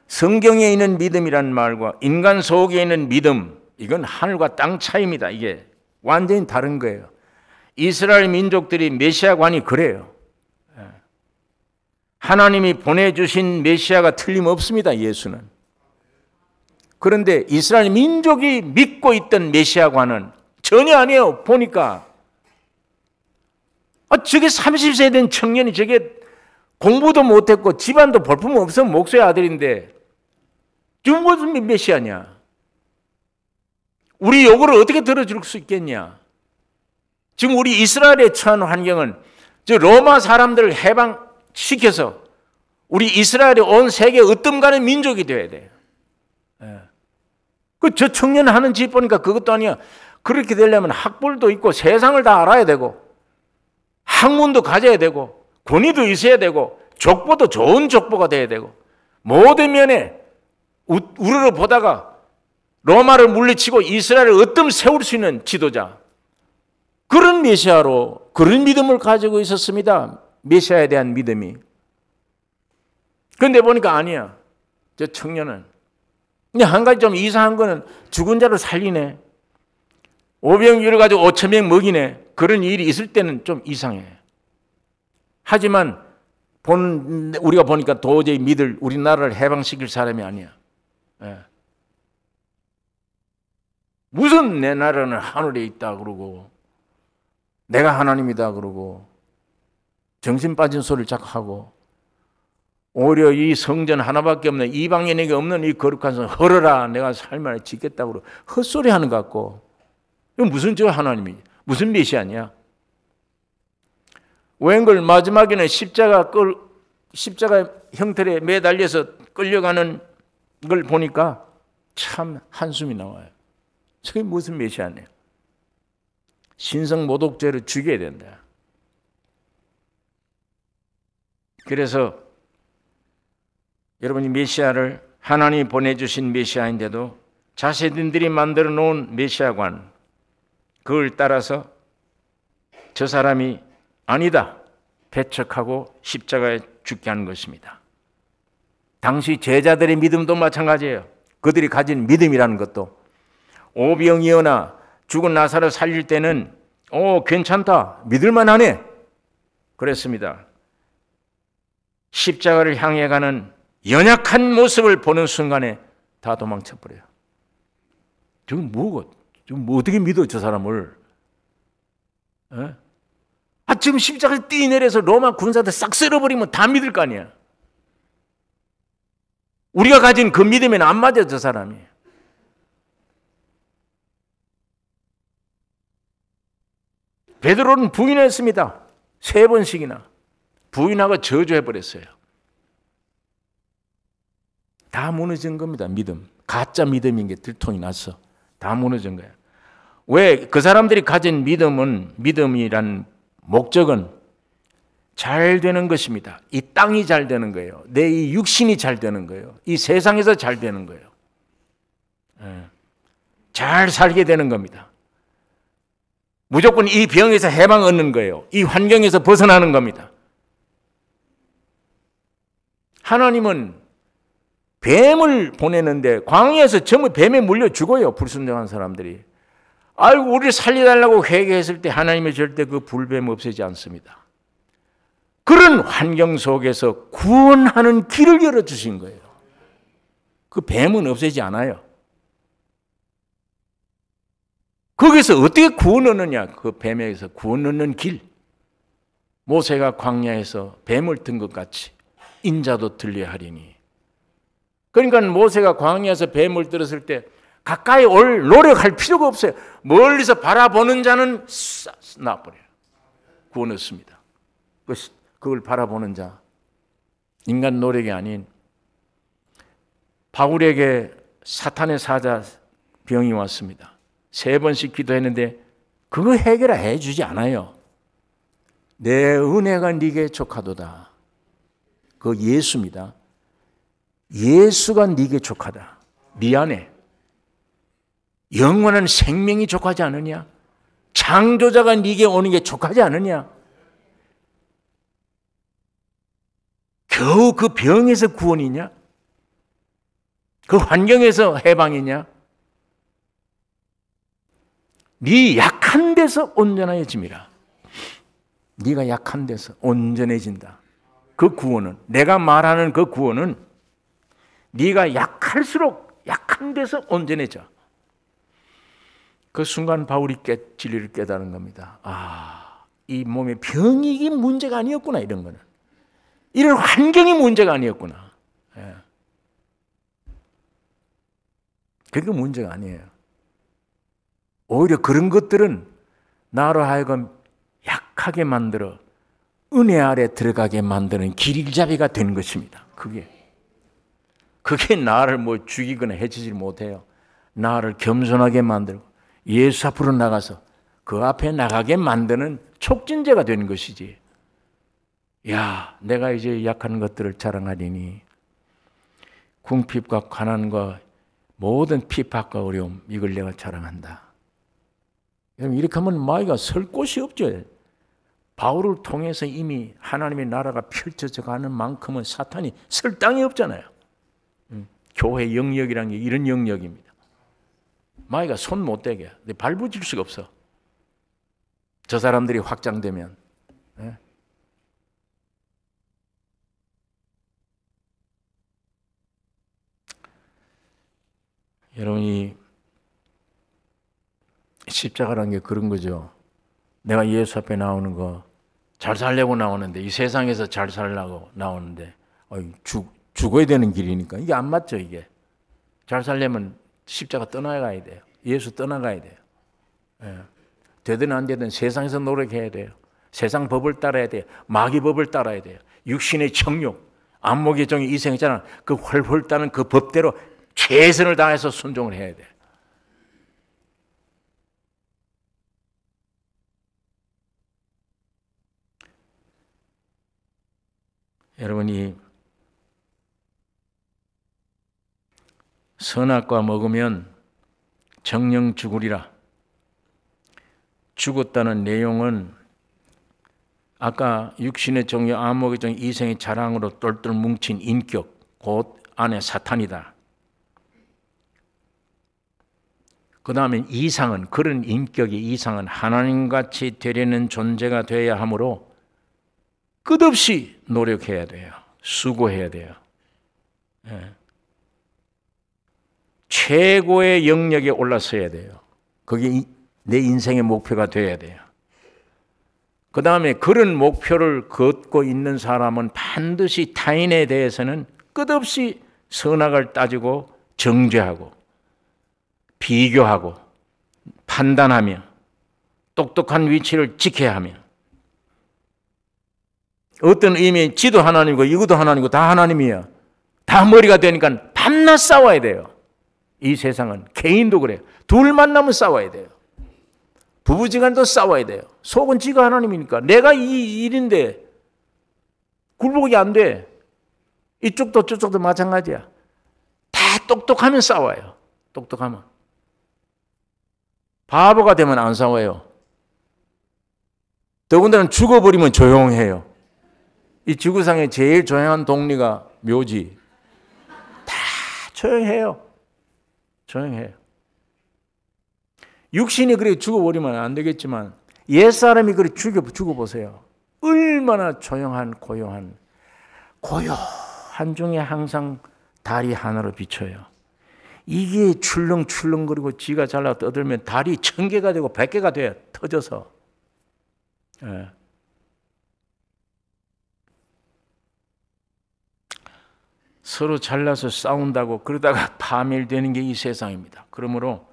성경에 있는 믿음이란 말과 인간 속에 있는 믿음, 이건 하늘과 땅 차이입니다. 이게 완전히 다른 거예요. 이스라엘 민족들이 메시아관이 그래요. 하나님이 보내주신 메시아가 틀림없습니다. 예수는. 그런데 이스라엘 민족이 믿고 있던 메시아관은 전혀 아니에요. 보니까 저게 30세 된 청년이 저게 공부도 못했고 집안도 볼품 없으면 목수의 아들인데 지금 무슨 메시아냐? 우리 요구를 어떻게 들어줄 수 있겠냐? 지금 우리 이스라엘에 처한 환경은 저 로마 사람들을 해방시켜서 우리 이스라엘이 온 세계에 으뜸가는 민족이 되어야 돼요. 저 청년 하는 짓 보니까 그것도 아니야. 그렇게 되려면 학벌도 있고 세상을 다 알아야 되고 학문도 가져야 되고 권위도 있어야 되고 족보도 좋은 족보가 돼야 되고 모든 면에 우르르 보다가 로마를 물리치고 이스라엘을 으뜸 세울 수 있는 지도자, 그런 메시아로 그런 믿음을 가지고 있었습니다. 메시아에 대한 믿음이. 그런데 보니까 아니야. 저 청년은. 근데 한 가지 좀 이상한 거는 죽은 자를 살리네. 오병이어를 가지고 5,000명 먹이네. 그런 일이 있을 때는 좀 이상해. 하지만 우리가 보니까 도저히 믿을, 우리나라를 해방시킬 사람이 아니야. 예. 무슨 내 나라는 하늘에 있다 그러고 내가 하나님이다 그러고 정신 빠진 소리를 자꾸 하고, 오히려 이 성전 하나밖에 없는, 이방인에게 없는 이 거룩한 성 헐어라, 내가 살만에 짓겠다고 그러고 헛소리 하는 것 같고, 이건 무슨 저 하나님이 무슨 메시아냐? 웬걸 마지막에는 십자가 형틀에 매달려서 끌려가는 걸 보니까 참 한숨이 나와요. 저게 무슨 메시아네요? 신성 모독죄를 죽여야 된다. 그래서 여러분이 메시아를, 하나님이 보내주신 메시아인데도 자신들이 만들어 놓은 메시아관, 그걸 따라서 저 사람이 아니다 배척하고 십자가에 죽게 하는 것입니다. 당시 제자들의 믿음도 마찬가지예요. 그들이 가진 믿음이라는 것도, 오병이어나 죽은 나사를 살릴 때는 괜찮다, 믿을만하네 그랬습니다. 십자가를 향해 가는 연약한 모습을 보는 순간에 다 도망쳐 버려요. 지금 어떻게 믿어 저 사람을? 에? 지금 십자가에서 뛰내려서 로마 군사들 싹 쓸어버리면 다 믿을 거 아니야. 우리가 가진 그 믿음에는 안 맞아 저 사람이. 베드로는 부인했습니다. 3번씩이나 부인하고 저주해버렸어요. 다 무너진 겁니다. 믿음. 가짜 믿음인 게 들통이 났어. 다 무너진 거예요. 왜? 그 사람들이 가진 믿음이란 목적은 잘 되는 것입니다. 이 땅이 잘 되는 거예요. 내 이 육신이 잘 되는 거예요. 이 세상에서 잘 되는 거예요. 잘 살게 되는 겁니다. 무조건 이 병에서 해방 얻는 거예요. 이 환경에서 벗어나는 겁니다. 하나님은 뱀을 보내는데 광야에서 전부 뱀에 물려 죽어요. 불순종한 사람들이. 아이고 우리를 살려달라고 회개했을 때 하나님은 절대 그 불뱀 없애지 않습니다. 그런 환경 속에서 구원하는 길을 열어주신 거예요. 그 뱀은 없애지 않아요. 거기서 어떻게 구원 얻느냐? 그 뱀에서 구원 얻는 길. 모세가 광야에서 뱀을 든 것 같이 인자도 들려야 하리니. 그러니까 모세가 광야에서 뱀을 들었을 때 가까이 올 노력할 필요가 없어요. 멀리서 바라보는 자는 나버려요. 구원 얻습니다. 그걸 바라보는 자. 인간 노력이 아닌. 바울에게 사탄의 사자 병이 왔습니다. 3번씩 기도했는데 그거 해결해 주지 않아요. 내 은혜가 네게 족하도다. 그 예수입니다. 예수가 네게 족하다. 미안해. 영원한 생명이 족하지 않느냐? 창조자가 네게 오는 게 족하지 않느냐? 겨우 그 병에서 구원이냐? 그 환경에서 해방이냐? 네 약한 데서 온전해짐이라. 네가 약한 데서 온전해진다. 그 구원은, 내가 말하는 그 구원은 네가 약할수록 약한 데서 온전해져. 그 순간 바울이 진리를 깨달은 겁니다. 이 몸의 병이 이게 문제가 아니었구나. 이런 거는 이런 환경이 문제가 아니었구나. 그게 문제가 아니에요. 오히려 그런 것들은 나로 하여금 약하게 만들어 은혜 아래 들어가게 만드는 길잡이가 된 것입니다. 그게 나를 뭐 죽이거나 해치지 못해요. 나를 겸손하게 만들고 예수 앞으로 나가서 그 앞에 나가게 만드는 촉진제가 되는 것이지. 야, 내가 이제 약한 것들을 자랑하리니 궁핍과 가난과 모든 핍박과 어려움 이걸 내가 자랑한다. 이렇게 하면 마귀가 설 곳이 없죠. 바울을 통해서 이미 하나님의 나라가 펼쳐져 가는 만큼은 사탄이 설 땅이 없잖아요. 교회 영역이라는 게 이런 영역입니다. 마귀가 손 못 대게 발부질 수가 없어. 저 사람들이 확장되면. 예? 여러분이 십자가라는 게 그런 거죠. 내가 예수 앞에 나오는 거 잘 살려고 나오는데, 이 세상에서 잘 살려고 나오는데 죽어야 되는 길이니까 이게 안 맞죠. 이게 잘 살려면 십자가 떠나가야 돼요. 예수 떠나가야 돼요. 예. 되든 안 되든 세상에서 노력해야 돼요. 세상 법을 따라야 돼요. 마귀 법을 따라야 돼요. 육신의 정욕, 안목의 정이 이생이잖아. 그 훨훨 따는 그 법대로 최선을 다해서 순종을 해야 돼요. 여러분이 선악과 먹으면 정령 죽으리라. 죽었다는 내용은 아까 육신의 정욕, 안목의 정, 이생의 자랑으로 똘똘 뭉친 인격, 곧 안에 사탄이다. 그 다음에 이상은, 그런 인격의 이상은 하나님같이 되려는 존재가 되어야 하므로 끝없이 노력해야 돼요. 수고해야 돼요. 예. 최고의 영역에 올라서야 돼요. 그게 내 인생의 목표가 되어야 돼요. 그 다음에 그런 목표를 걷고 있는 사람은 반드시 타인에 대해서는 끝없이 선악을 따지고 정죄하고 비교하고 판단하며 똑똑한 위치를 지켜야 하며, 어떤 의미의 지도 하나님이고 이것도 하나님이고 다 하나님이야. 다 머리가 되니까 밤낮 싸워야 돼요. 이 세상은 개인도 그래요. 둘 만나면 싸워야 돼요. 부부지간도 싸워야 돼요. 속은 지가 하나님이니까. 내가 이 일인데 굴복이 안 돼. 이쪽도 저쪽도 마찬가지야. 다 똑똑하면 싸워요. 똑똑하면. 바보가 되면 안 싸워요. 더군다나 죽어버리면 조용해요. 이 지구상에 제일 조용한 동리가 묘지. 다 조용해요. 조용해요. 육신이 그렇게 죽어버리면 안 되겠지만 옛사람이 그렇게 죽어보세요. 얼마나 조용한 고요한 중에 항상 달이 하나로 비쳐요. 이게 출렁출렁거리고 지가 잘나 떠들면 달이 1000개가 되고 100개가 돼요. 터져서. 예. 서로 잘나서 싸운다고 그러다가 파멸되는 게 이 세상입니다. 그러므로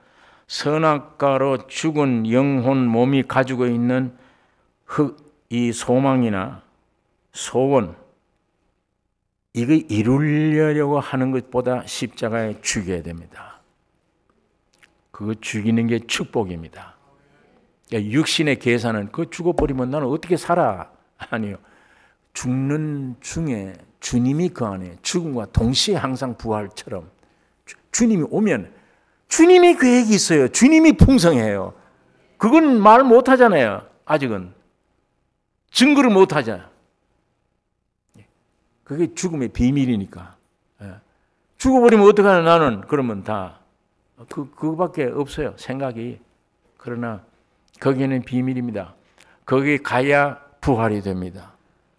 선악과로 죽은 영혼 몸이 가지고 있는 이 소망이나 소원, 이거 이루려고 하는 것보다 십자가에 죽여야 됩니다. 그거 죽이는 게 축복입니다. 육신의 계산은 그거 죽어버리면 나는 어떻게 살아? 아니요. 죽는 중에 주님이 그 안에 죽음과 동시에 항상 부활처럼 주님이 오면 주님이 계획이 있어요. 주님이 풍성해요. 그건 말 못하잖아요. 아직은. 증거를 못하잖아요. 그게 죽음의 비밀이니까. 죽어버리면 어떡하나 나는. 그러면 다 그거밖에 없어요. 생각이. 그러나 거기에는 비밀입니다. 거기 가야 부활이 됩니다.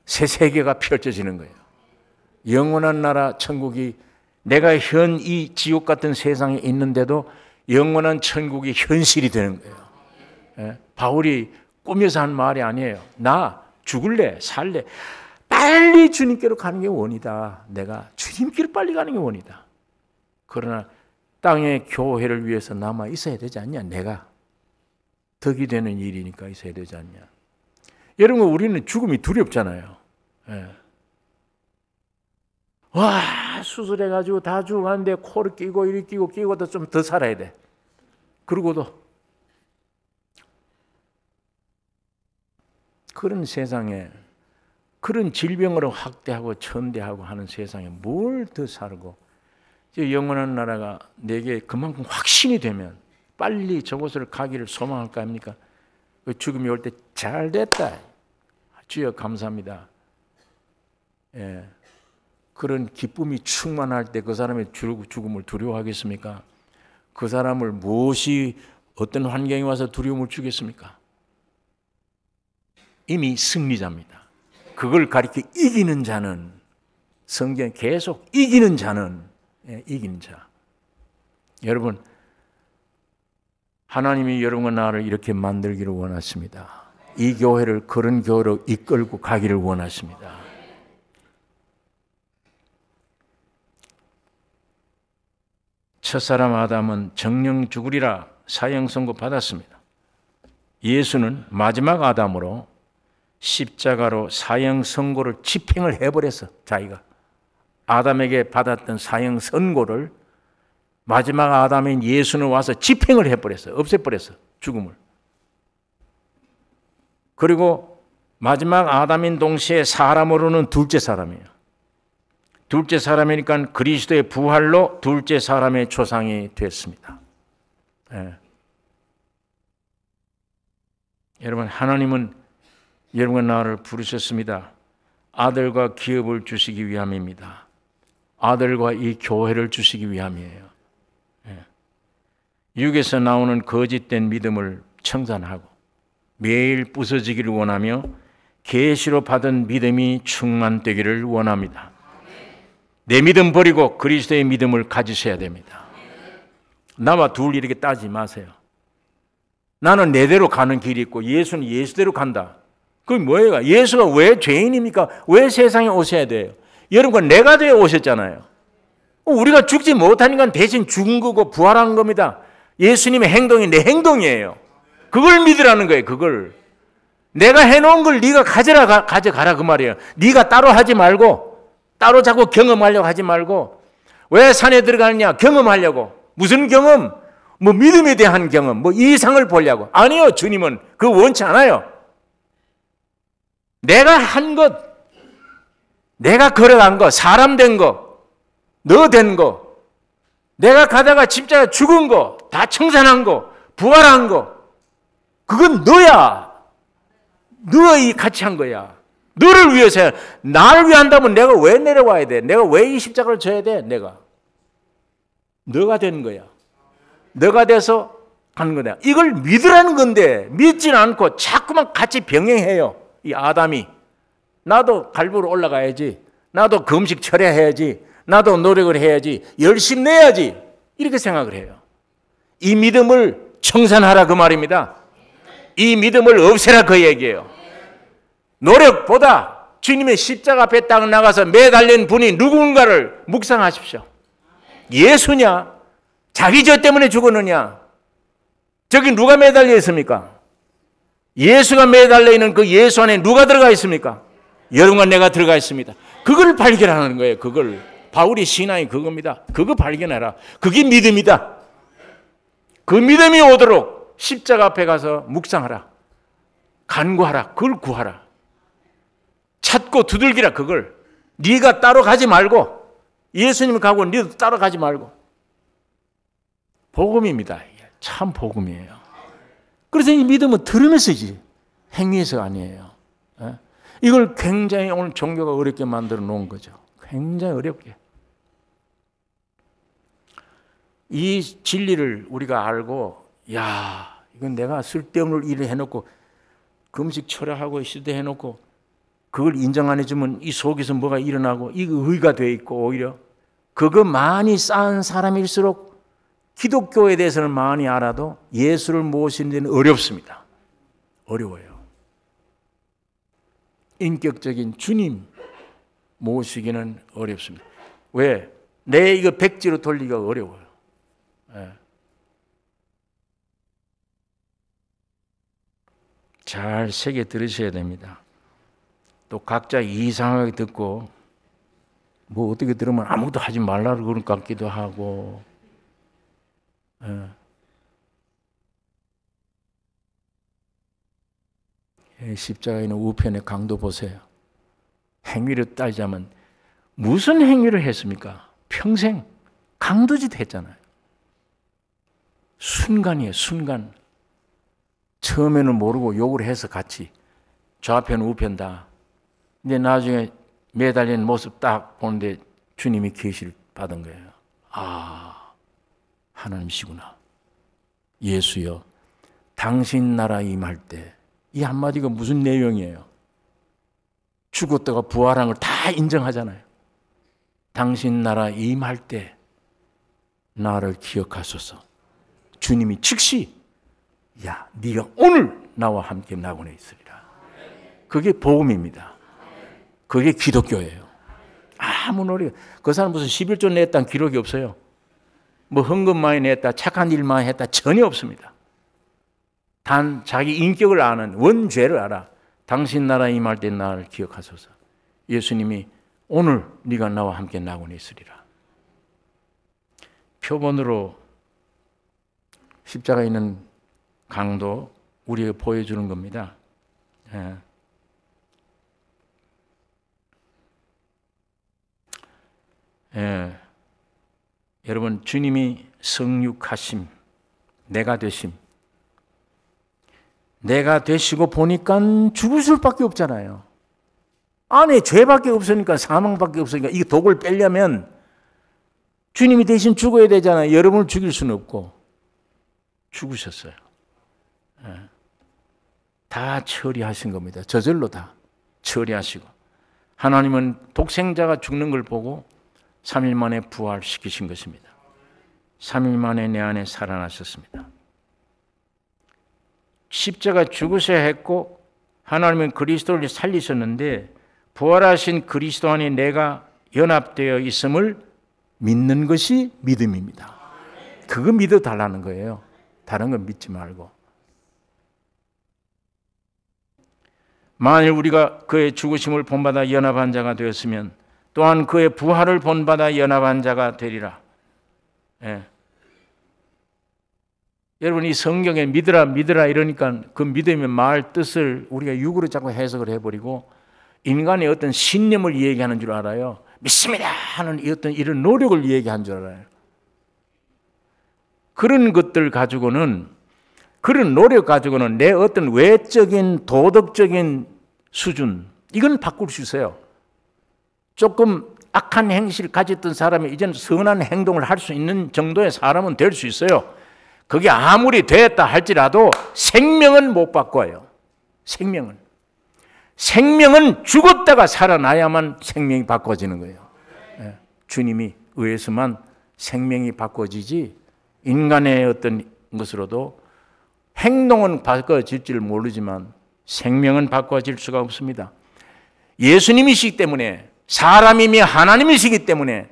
새 세계가 펼쳐지는 거예요. 영원한 나라 천국이, 내가 현 이 지옥 같은 세상에 있는데도 영원한 천국이 현실이 되는 거예요. 바울이 꾸며서 한 말이 아니에요. 나 죽을래 살래 빨리 주님께로 가는 게 원이다. 내가 주님께로 빨리 가는 게 원이다. 그러나 땅의 교회를 위해서 남아 있어야 되지 않냐. 내가 덕이 되는 일이니까 있어야 되지 않냐. 여러분, 우리는 죽음이 두렵잖아요. 와, 수술해가지고 다 죽었는데 코를 끼고 이리 끼고도 좀 더 살아야 돼. 그러고도 그런 세상에, 그런 질병으로 확대하고 천대하고 하는 세상에 뭘 더 살고, 저 영원한 나라가 내게 그만큼 확신이 되면 빨리 저곳을 가기를 소망할 거 아닙니까? 그 죽음이 올 때 잘 됐다. 주여 감사합니다. 예. 그런 기쁨이 충만할 때 그 사람의 죽음을 두려워하겠습니까? 그 사람을 무엇이 어떤 환경이 와서 두려움을 주겠습니까? 이미 승리자입니다. 그걸 가리켜 이기는 자는, 성경에 계속 이기는 자는, 이기는 자. 여러분, 하나님이 여러분과 나를 이렇게 만들기를 원하십니다. 이 교회를 그런 교회로 이끌고 가기를 원하십니다. 첫사람 아담은 정령 죽으리라 사형 선고 받았습니다. 예수는 마지막 아담으로 십자가로 사형 선고를 집행을 해버렸어. 자기가 아담에게 받았던 사형 선고를 마지막 아담인 예수는 와서 집행을 해버렸어. 없애버렸어. 죽음을. 그리고 마지막 아담인 동시에 사람으로는 둘째 사람이에요. 둘째 사람이니까 그리스도의 부활로 둘째 사람의 조상이 됐습니다. 예. 여러분, 하나님은 여러분과 나를 부르셨습니다. 아들과 기업을 주시기 위함입니다. 아들과 이 교회를 주시기 위함이에요. 예. 육에서 나오는 거짓된 믿음을 청산하고 매일 부서지기를 원하며 계시로 받은 믿음이 충만되기를 원합니다. 내 믿음 버리고 그리스도의 믿음을 가지셔야 됩니다. 나와 둘 이렇게 따지지 마세요. 나는 내대로 가는 길이 있고 예수는 예수대로 간다. 그게 뭐예요? 예수가 왜 죄인입니까? 왜 세상에 오셔야 돼요? 여러분, 내가 되어 오셨잖아요. 우리가 죽지 못하니까 대신 죽은 거고 부활한 겁니다. 예수님의 행동이 내 행동이에요. 그걸 믿으라는 거예요. 그걸. 내가 해놓은 걸 네가 가져가라 그 말이에요. 네가 따로 하지 말고, 따로 자꾸 경험하려고 하지 말고. 왜 산에 들어가느냐? 경험하려고. 무슨 경험? 뭐 믿음에 대한 경험, 뭐 이상을 보려고. 아니요, 주님은 그거 원치 않아요. 내가 한 것, 내가 걸어간 거, 사람 된 거, 너 된 거, 내가 가다가 십자가 죽은 거, 다 청산한 거, 부활한 거, 그건 너야. 너희 같이 한 거야. 너를 위해서야. 나를 위해 한다면 내가 왜 내려와야 돼? 내가 왜 이 십자가를 져야 돼? 내가. 너가 된 거야. 너가 돼서 하는 거다. 이걸 믿으라는 건데 믿지는 않고 자꾸만 같이 병행해요. 이 아담이. 나도 갈보로 올라가야지. 나도 금식 철회해야지. 나도 노력을 해야지. 열심히 내야지. 이렇게 생각을 해요. 이 믿음을 청산하라 그 말입니다. 이 믿음을 없애라 그 얘기예요. 노력보다 주님의 십자가 앞에 딱 나가서 매달린 분이 누군가를 묵상하십시오. 예수냐? 자기 죄 때문에 죽었느냐? 저기 누가 매달려 있습니까? 예수가 매달려 있는 그 예수 안에 누가 들어가 있습니까? 여러분과 내가 들어가 있습니다. 그걸 발견하는 거예요. 그걸. 바울이 신앙이 그겁니다. 그거 발견해라. 그게 믿음이다. 그 믿음이 오도록 십자가 앞에 가서 묵상하라. 간구하라. 그걸 구하라. 찾고 두들기라. 그걸. 네가 따로 가지 말고 예수님 가고 네도 따로 가지 말고. 복음입니다. 참 복음이에요. 그래서 이 믿음은 들으면서지 행위에서 아니에요. 이걸 굉장히 오늘 종교가 어렵게 만들어 놓은 거죠. 굉장히 어렵게. 이 진리를 우리가 알고, 야, 이건 내가 쓸데없는 일을 해놓고 금식 철회하고 시도해놓고 그걸 인정 안 해주면 이 속에서 뭐가 일어나고 이거 의가 돼 있고 오히려 그거 많이 쌓은 사람일수록 기독교에 대해서는 많이 알아도 예수를 모시는 데는 어렵습니다. 어려워요. 인격적인 주님 모시기는 어렵습니다. 왜? 내 이거 백지로 돌리기가 어려워요. 네. 잘 새겨 들으셔야 됩니다. 또 각자 이상하게 듣고 뭐 어떻게 들으면 아무것도 하지 말라고 그런 것 같기도 하고. 십자가에 있는 우편의 강도 보세요. 행위로 따지자면 무슨 행위를 했습니까? 평생 강도짓 했잖아요. 순간이에요, 순간. 처음에는 모르고 욕을 해서 같이 좌편 우편 다. 근데 나중에 매달리는 모습 딱 보는데 주님이 계시를 받은 거예요. 아, 하나님이시구나. 예수여, 당신 나라 임할 때, 이 한마디가 무슨 내용이에요? 죽었다가 부활한 걸 다 인정하잖아요. 당신 나라 임할 때 나를 기억하소서. 주님이 즉시, 야, 네가 오늘 나와 함께 낙원에 있으리라. 그게 복음입니다. 그게 기독교예요. 아무 노래, 그 사람 무슨 11조 냈다는 기록이 없어요. 뭐 헌금 많이 냈다, 착한 일 많이 했다, 전혀 없습니다. 단 자기 인격을 아는, 원죄를 알아. 당신 나라 임할 때 나를 기억하소서. 예수님이 오늘 네가 나와 함께 낙원에 있으리라. 표본으로 십자가에 있는 강도 우리에게 보여주는 겁니다. 예. 예. 여러분, 주님이 성육하심, 내가 되심. 내가 되시고 보니까 죽을 수밖에 없잖아요. 안에 죄밖에 없으니까, 사망밖에 없으니까 이 독을 빼려면 주님이 대신 죽어야 되잖아요. 여러분을 죽일 수는 없고 죽으셨어요. 다 처리하신 겁니다. 저절로 다 처리하시고, 하나님은 독생자가 죽는 걸 보고 3일 만에 부활시키신 것입니다. 3일 만에 내 안에 살아나셨습니다. 십자가 죽으셔야 했고 하나님은 그리스도를 살리셨는데, 부활하신 그리스도 안에 내가 연합되어 있음을 믿는 것이 믿음입니다. 그거 믿어달라는 거예요. 다른 건 믿지 말고. 만일 우리가 그의 죽으심을 본받아 연합한 자가 되었으면 또한 그의 부활을 본받아 연합한 자가 되리라. 예. 여러분, 이 성경에 믿으라 믿으라 이러니까 그 믿음의 말 뜻을 우리가 육으로 자꾸 해석을 해버리고 인간의 어떤 신념을 얘기하는 줄 알아요. 믿습니다 하는 어떤 이런 노력을 얘기한 줄 알아요. 그런 것들 가지고는, 그런 노력 가지고는 내 어떤 외적인 도덕적인 수준, 이건 바꿀 수 있어요. 조금 악한 행실을 가졌던 사람이 이제는 선한 행동을 할 수 있는 정도의 사람은 될 수 있어요. 그게 아무리 됐다 할지라도 생명은 못 바꿔요. 생명은 죽었다가 살아나야만 생명이 바꿔지는 거예요. 주님이 의해서만 생명이 바꿔지지, 인간의 어떤 것으로도 행동은 바꿔질지를 모르지만 생명은 바꿔질 수가 없습니다. 예수님이시기 때문에, 사람이며 하나님이시기 때문에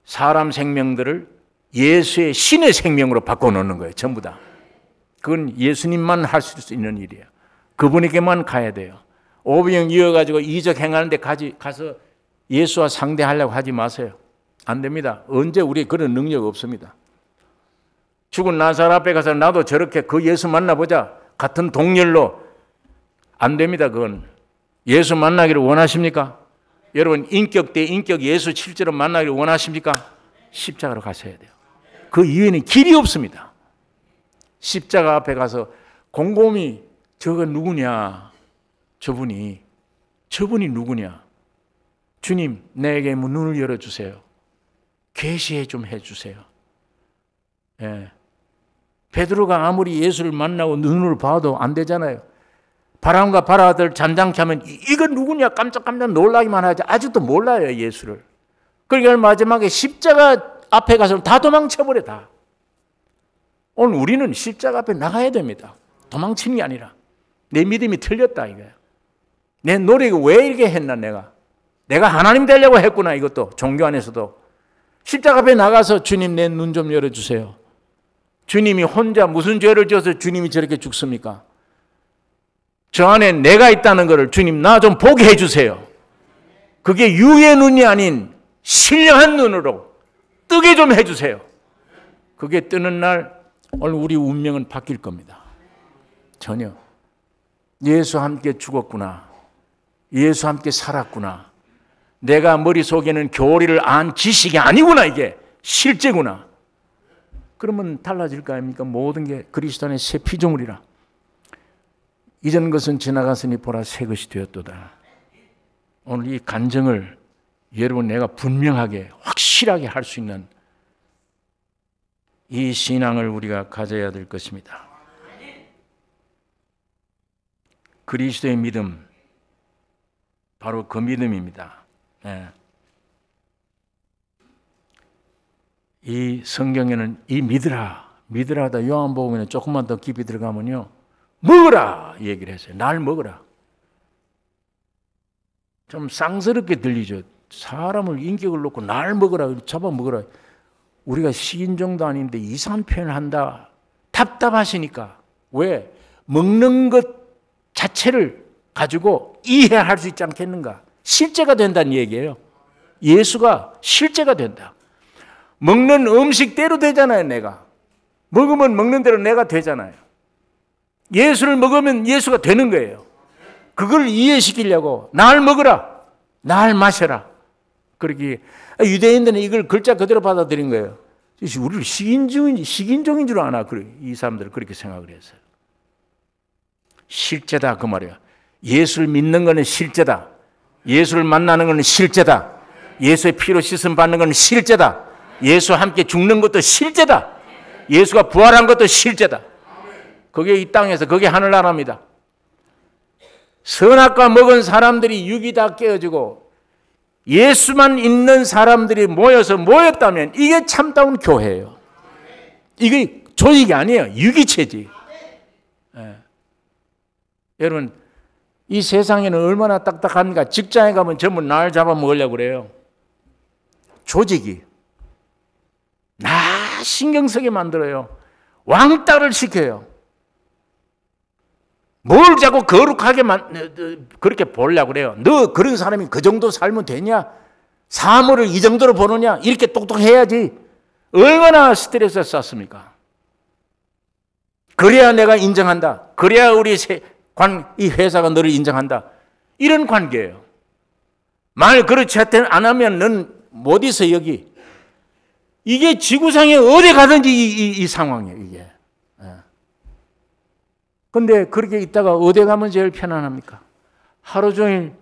사람 생명들을 예수의 신의 생명으로 바꿔놓는 거예요. 전부 다. 그건 예수님만 할 수 있는 일이에요. 그분에게만 가야 돼요. 오병 이어가지고 이적 행하는데 가서 예수와 상대하려고 하지 마세요. 안 됩니다. 언제 우리 그런 능력 없습니다. 죽은 나사로 앞에 가서 나도 저렇게 그 예수 만나보자, 같은 동렬로, 안 됩니다. 그건. 예수 만나기를 원하십니까? 여러분, 인격 대 인격 예수 실제로 만나기를 원하십니까? 십자가로 가셔야 돼요. 그 이외에는 길이 없습니다. 십자가 앞에 가서 곰곰이 저가 누구냐, 저분이 누구냐, 주님 내게 눈을 열어주세요, 계시해 좀 해주세요. 예. 베드로가 아무리 예수를 만나고 눈을 봐도 안 되잖아요. 바람과 바라들 잠잠케 하면 이건 누구냐 깜짝깜짝 놀라기만 하지 아직도 몰라요, 예수를. 그러니까 마지막에 십자가 앞에 가서 다 도망쳐버려. 다. 오늘 우리는 십자가 앞에 나가야 됩니다. 도망치는 게 아니라 내 믿음이 틀렸다 이거예요. 내 노력이 왜 이렇게 했나, 내가 하나님 되려고 했구나. 이것도 종교 안에서도 십자가 앞에 나가서 주님 내 눈 좀 열어주세요. 주님이 혼자 무슨 죄를 지어서 주님이 저렇게 죽습니까? 저 안에 내가 있다는 것을 주님 나 좀 보게 해주세요. 그게 유의 눈이 아닌 신령한 눈으로 뜨게 좀 해주세요. 그게 뜨는 날 오늘 우리 운명은 바뀔 겁니다. 전혀. 예수 함께 죽었구나, 예수 함께 살았구나, 내가 머릿속에는 교리를 안 지식이 아니구나. 이게 실제구나. 그러면 달라질 거 아닙니까? 모든 게 그리스도 안에 새 피조물이라. 이전 것은 지나갔으니 보라 새 것이 되었도다. 오늘 이 간증을 여러분 내가 분명하게 확실하게 할 수 있는 이 신앙을 우리가 가져야 될 것입니다. 그리스도의 믿음, 바로 그 믿음입니다. 네. 이 성경에는 이 믿으라다 요한복음에는 조금만 더 깊이 들어가면요, 먹으라 얘기를 했어요. 날 먹으라. 좀 쌍스럽게 들리죠. 사람을 인격을 놓고 날 먹으라, 잡아먹으라. 우리가 식인종도 아닌데 이상한 표현을 한다. 답답하시니까. 왜? 먹는 것 자체를 가지고 이해할 수 있지 않겠는가? 실제가 된다는 얘기예요. 예수가 실제가 된다. 먹는 음식대로 되잖아요. 내가 먹으면 먹는 대로 내가 되잖아요. 예수를 먹으면 예수가 되는 거예요. 그걸 이해시키려고 날 먹으라, 날 마셔라. 그렇게 유대인들은 이걸 글자 그대로 받아들인 거예요. 우리를 식인종인 줄 아나. 이 사람들은 그렇게 생각을 했어요. 실제다 그 말이야. 예수를 믿는 것은 실제다. 예수를 만나는 것은 실제다. 예수의 피로 씻음 받는 것은 실제다. 예수와 함께 죽는 것도 실제다. 예수가 부활한 것도 실제다. 그게 이 땅에서, 그게 하늘나라입니다. 선악과 먹은 사람들이 육이 다 깨어지고 예수만 있는 사람들이 모였다면 이게 참다운 교회예요. 이게 조직이 아니에요. 유기체지. 예. 여러분, 이 세상에는 얼마나 딱딱합니까? 직장에 가면 전부 날 잡아먹으려고 그래요. 조직이. 나 신경 쓰게 만들어요. 왕따를 시켜요. 뭘 자꾸 거룩하게 그렇게 보려고 그래요. 너 그런 사람이 그 정도 살면 되냐? 사물을 이 정도로 보느냐? 이렇게 똑똑해야지. 얼마나 스트레스를 쌓습니까? 그래야 내가 인정한다. 그래야 이 회사가 너를 인정한다. 이런 관계예요. 말 그렇지 안 하면 넌 못 있어 여기. 이게 지구상에 어디 가든지 이 상황이에요. 이게. 근데 그렇게 있다가 어디 가면 제일 편안합니까? 하루 종일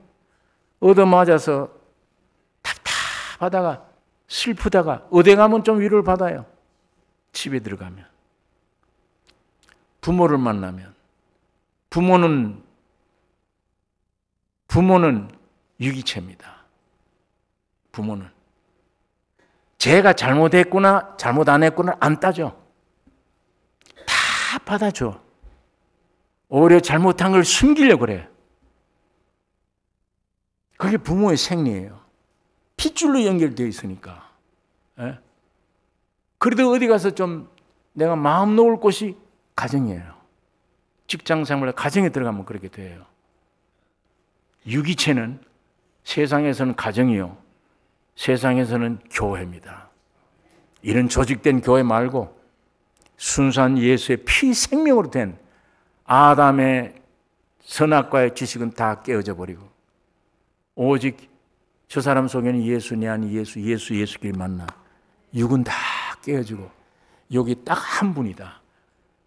얻어맞아서 답답하다가 슬프다가 어디 가면 좀 위로를 받아요. 집에 들어가면. 부모를 만나면. 부모는 유기체입니다. 부모는. 제가 잘못했구나, 잘못 안 했구나 안 따져. 다 받아줘. 오히려 잘못한 걸 숨기려고 그래. 그게 부모의 생리예요. 핏줄로 연결되어 있으니까. 예? 그래도 어디 가서 좀 내가 마음 놓을 곳이 가정이에요. 직장생활, 가정에 들어가면 그렇게 돼요. 유기체는 세상에서는 가정이요, 세상에서는 교회입니다. 이런 조직된 교회 말고 순수한 예수의 피 생명으로 된 아담의 선악과의 지식은 다 깨어져 버리고 오직 저 사람 속에는 예수, 내 안에 예수끼리 만나 육은 다 깨어지고 여기 딱 한 분이다.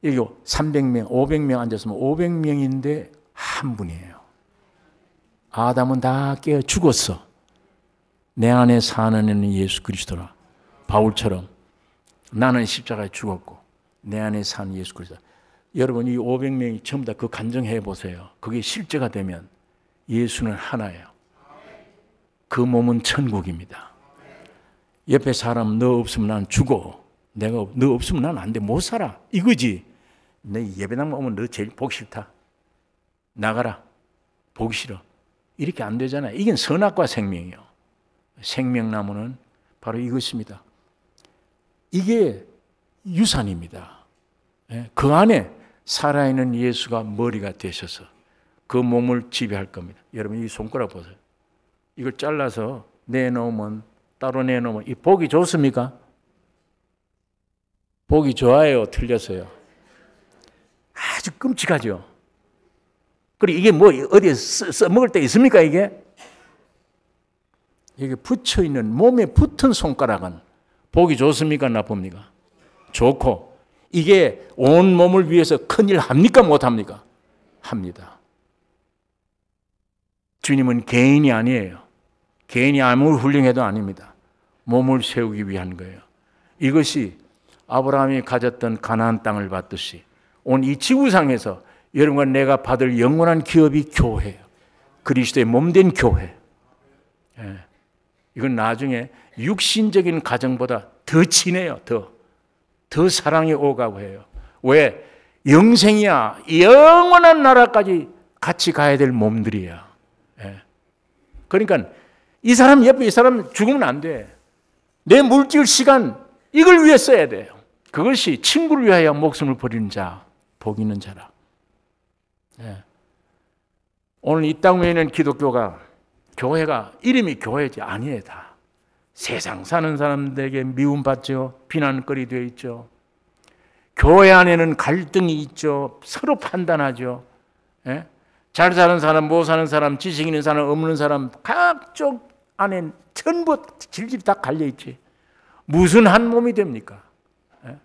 여기 300명, 500명 앉았으면 500명인데 한 분이에요. 아담은 다 깨어 죽었어. 내 안에 사는 이는 예수 그리스도라. 바울처럼 나는 십자가에 죽었고 내 안에 사는 예수 그리스도. 여러분, 이 500명이 전부 다 그 간증해 보세요. 그게 실제가 되면 예수는 하나예요. 그 몸은 천국입니다. 옆에 사람 너 없으면 난 죽어. 내가 너 없으면 난 안 돼. 못 살아. 이거지. 내 예배당 오면 너 제일 보기 싫다. 나가라. 보기 싫어. 이렇게 안 되잖아요. 이게 선악과 생명이에요. 생명나무는 바로 이것입니다. 이게 유산입니다. 그 안에 살아있는 예수가 머리가 되셔서 그 몸을 지배할 겁니다. 여러분, 이 손가락 보세요. 이걸 잘라서 내놓으면, 따로 내놓으면 이 보기 좋습니까? 보기 좋아요? 틀렸어요? 아주 끔찍하죠. 그리고 이게 뭐 어디에 써먹을 때 있습니까 이게? 이게 붙여있는 몸에 붙은 손가락은 보기 좋습니까? 나쁩니까? 좋고 이게 온 몸을 위해서 큰일 합니까? 못합니까? 합니다. 주님은 개인이 아니에요. 개인이 아무리 훌륭해도 아닙니다. 몸을 세우기 위한 거예요. 이것이 아브라함이 가졌던 가나안 땅을 받듯이 온 이 지구상에서 여러분과 내가 받을 영원한 기업이 교회예요. 그리스도의 몸된 교회. 예. 이건 나중에 육신적인 가정보다 더 진해요. 더 사랑이 오가고 해요. 왜? 영생이야. 영원한 나라까지 같이 가야 될 몸들이야. 예. 그러니까 이 사람 예쁘, 이 사람 죽으면 안 돼. 내 물질 시간 이걸 위해 써야 돼요. 그것이 친구를 위하여 목숨을 버리는 자, 복 있는 자라. 예. 오늘 이 땅 위에 있는 기독교가, 교회가 이름이 교회지 아니에요. 다 세상 사는 사람들에게 미움받죠. 비난거리 되어 있죠. 교회 안에는 갈등이 있죠. 서로 판단하죠. 예? 잘 사는 사람, 못 사는 사람, 지식 있는 사람, 없는 사람, 각종 안에 전부 질질 다 갈려있지. 무슨 한 몸이 됩니까? 예?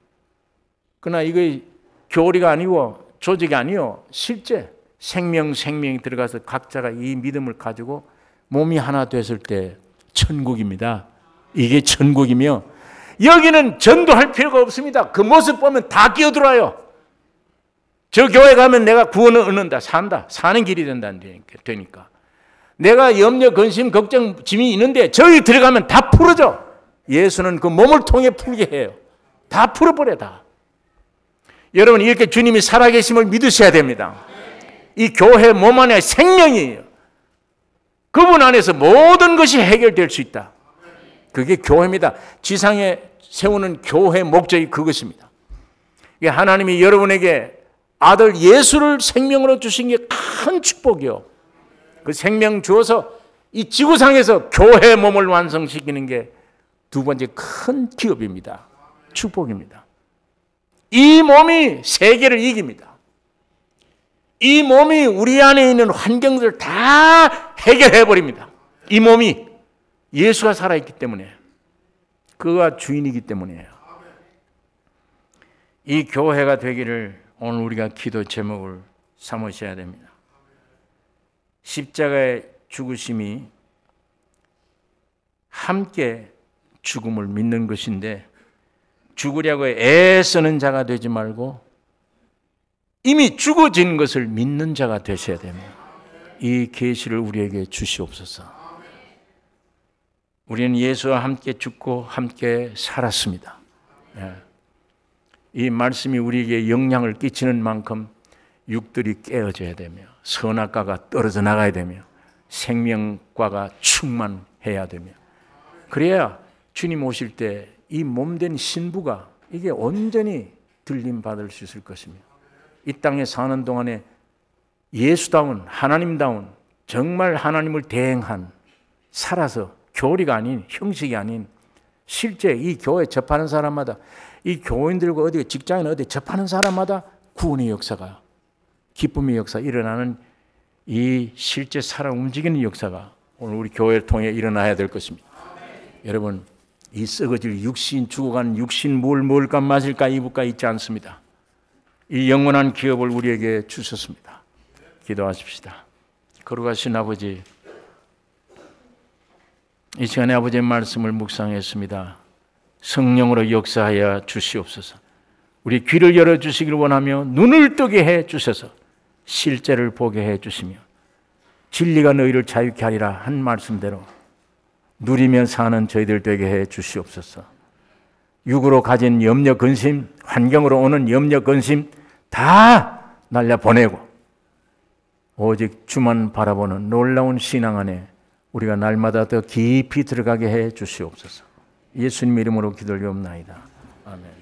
그러나 이거 교리가 아니고 조직이 아니요. 실제 생명이 들어가서 각자가 이 믿음을 가지고 몸이 하나 됐을 때 천국입니다. 이게 천국이며 여기는 전도할 필요가 없습니다. 그 모습 보면 다 끼어들어요. 저 교회 가면 내가 구원을 얻는다, 산다, 사는 길이 되니까. 내가 염려, 근심, 걱정, 짐이 있는데 저기 들어가면 다 풀어져. 예수는 그 몸을 통해 풀게 해요. 다 풀어버려 다. 여러분 이렇게 주님이 살아계심을 믿으셔야 됩니다. 이 교회 몸 안에 생명이에요. 그분 안에서 모든 것이 해결될 수 있다. 그게 교회입니다. 지상에 세우는 교회 목적이 그것입니다. 하나님이 여러분에게 아들 예수를 생명으로 주신 게 큰 축복이요. 그 생명 주어서 이 지구상에서 교회 몸을 완성시키는 게 두 번째 큰 기업입니다. 축복입니다. 이 몸이 세계를 이깁니다. 이 몸이 우리 안에 있는 환경들을 다 해결해 버립니다. 이 몸이 예수가 살아있기 때문에, 그가 주인이기 때문이에요. 이 교회가 되기를 오늘 우리가 기도 제목을 삼으셔야 됩니다. 십자가의 죽으심이 함께 죽음을 믿는 것인데, 죽으려고 애쓰는 자가 되지 말고 이미 죽어진 것을 믿는 자가 되셔야 됩니다. 이 계시를 우리에게 주시옵소서. 우리는 예수와 함께 죽고 함께 살았습니다. 이 말씀이 우리에게 영향을 끼치는 만큼 육들이 깨어져야 되며 선악과가 떨어져 나가야 되며 생명과가 충만해야 되며, 그래야 주님 오실 때 이 몸된 신부가 이게 온전히 들림 받을 수 있을 것입니다. 이 땅에 사는 동안에 예수다운, 하나님다운, 정말 하나님을 대행한, 살아서 교리가 아닌, 형식이 아닌, 실제 이 교회 접하는 사람마다, 이 교인들과 어디 직장인 어디 접하는 사람마다 구원의 역사가, 기쁨의 역사가 일어나는 이 실제 살아 움직이는 역사가 오늘 우리 교회를 통해 일어나야 될 것입니다. 여러분, 이 썩어질 육신, 죽어가는 육신 뭘 먹을까 마실까 입을까 있지 않습니다. 이 영원한 기업을 우리에게 주셨습니다. 기도하십시다. 거룩하신 아버지, 이 시간에 아버지의 말씀을 묵상했습니다. 성령으로 역사하여 주시옵소서. 우리 귀를 열어주시길 원하며 눈을 뜨게 해 주셔서 실제를 보게 해 주시며 진리가 너희를 자유케 하리라 한 말씀대로 누리며 사는 저희들 되게 해 주시옵소서. 육으로 가진 염려, 근심, 환경으로 오는 염려, 근심 다 날려보내고 오직 주만 바라보는 놀라운 신앙 안에 우리가 날마다 더 깊이 들어가게 해 주시옵소서. 예수님 이름으로 기도를 드리옵나이다. 아멘.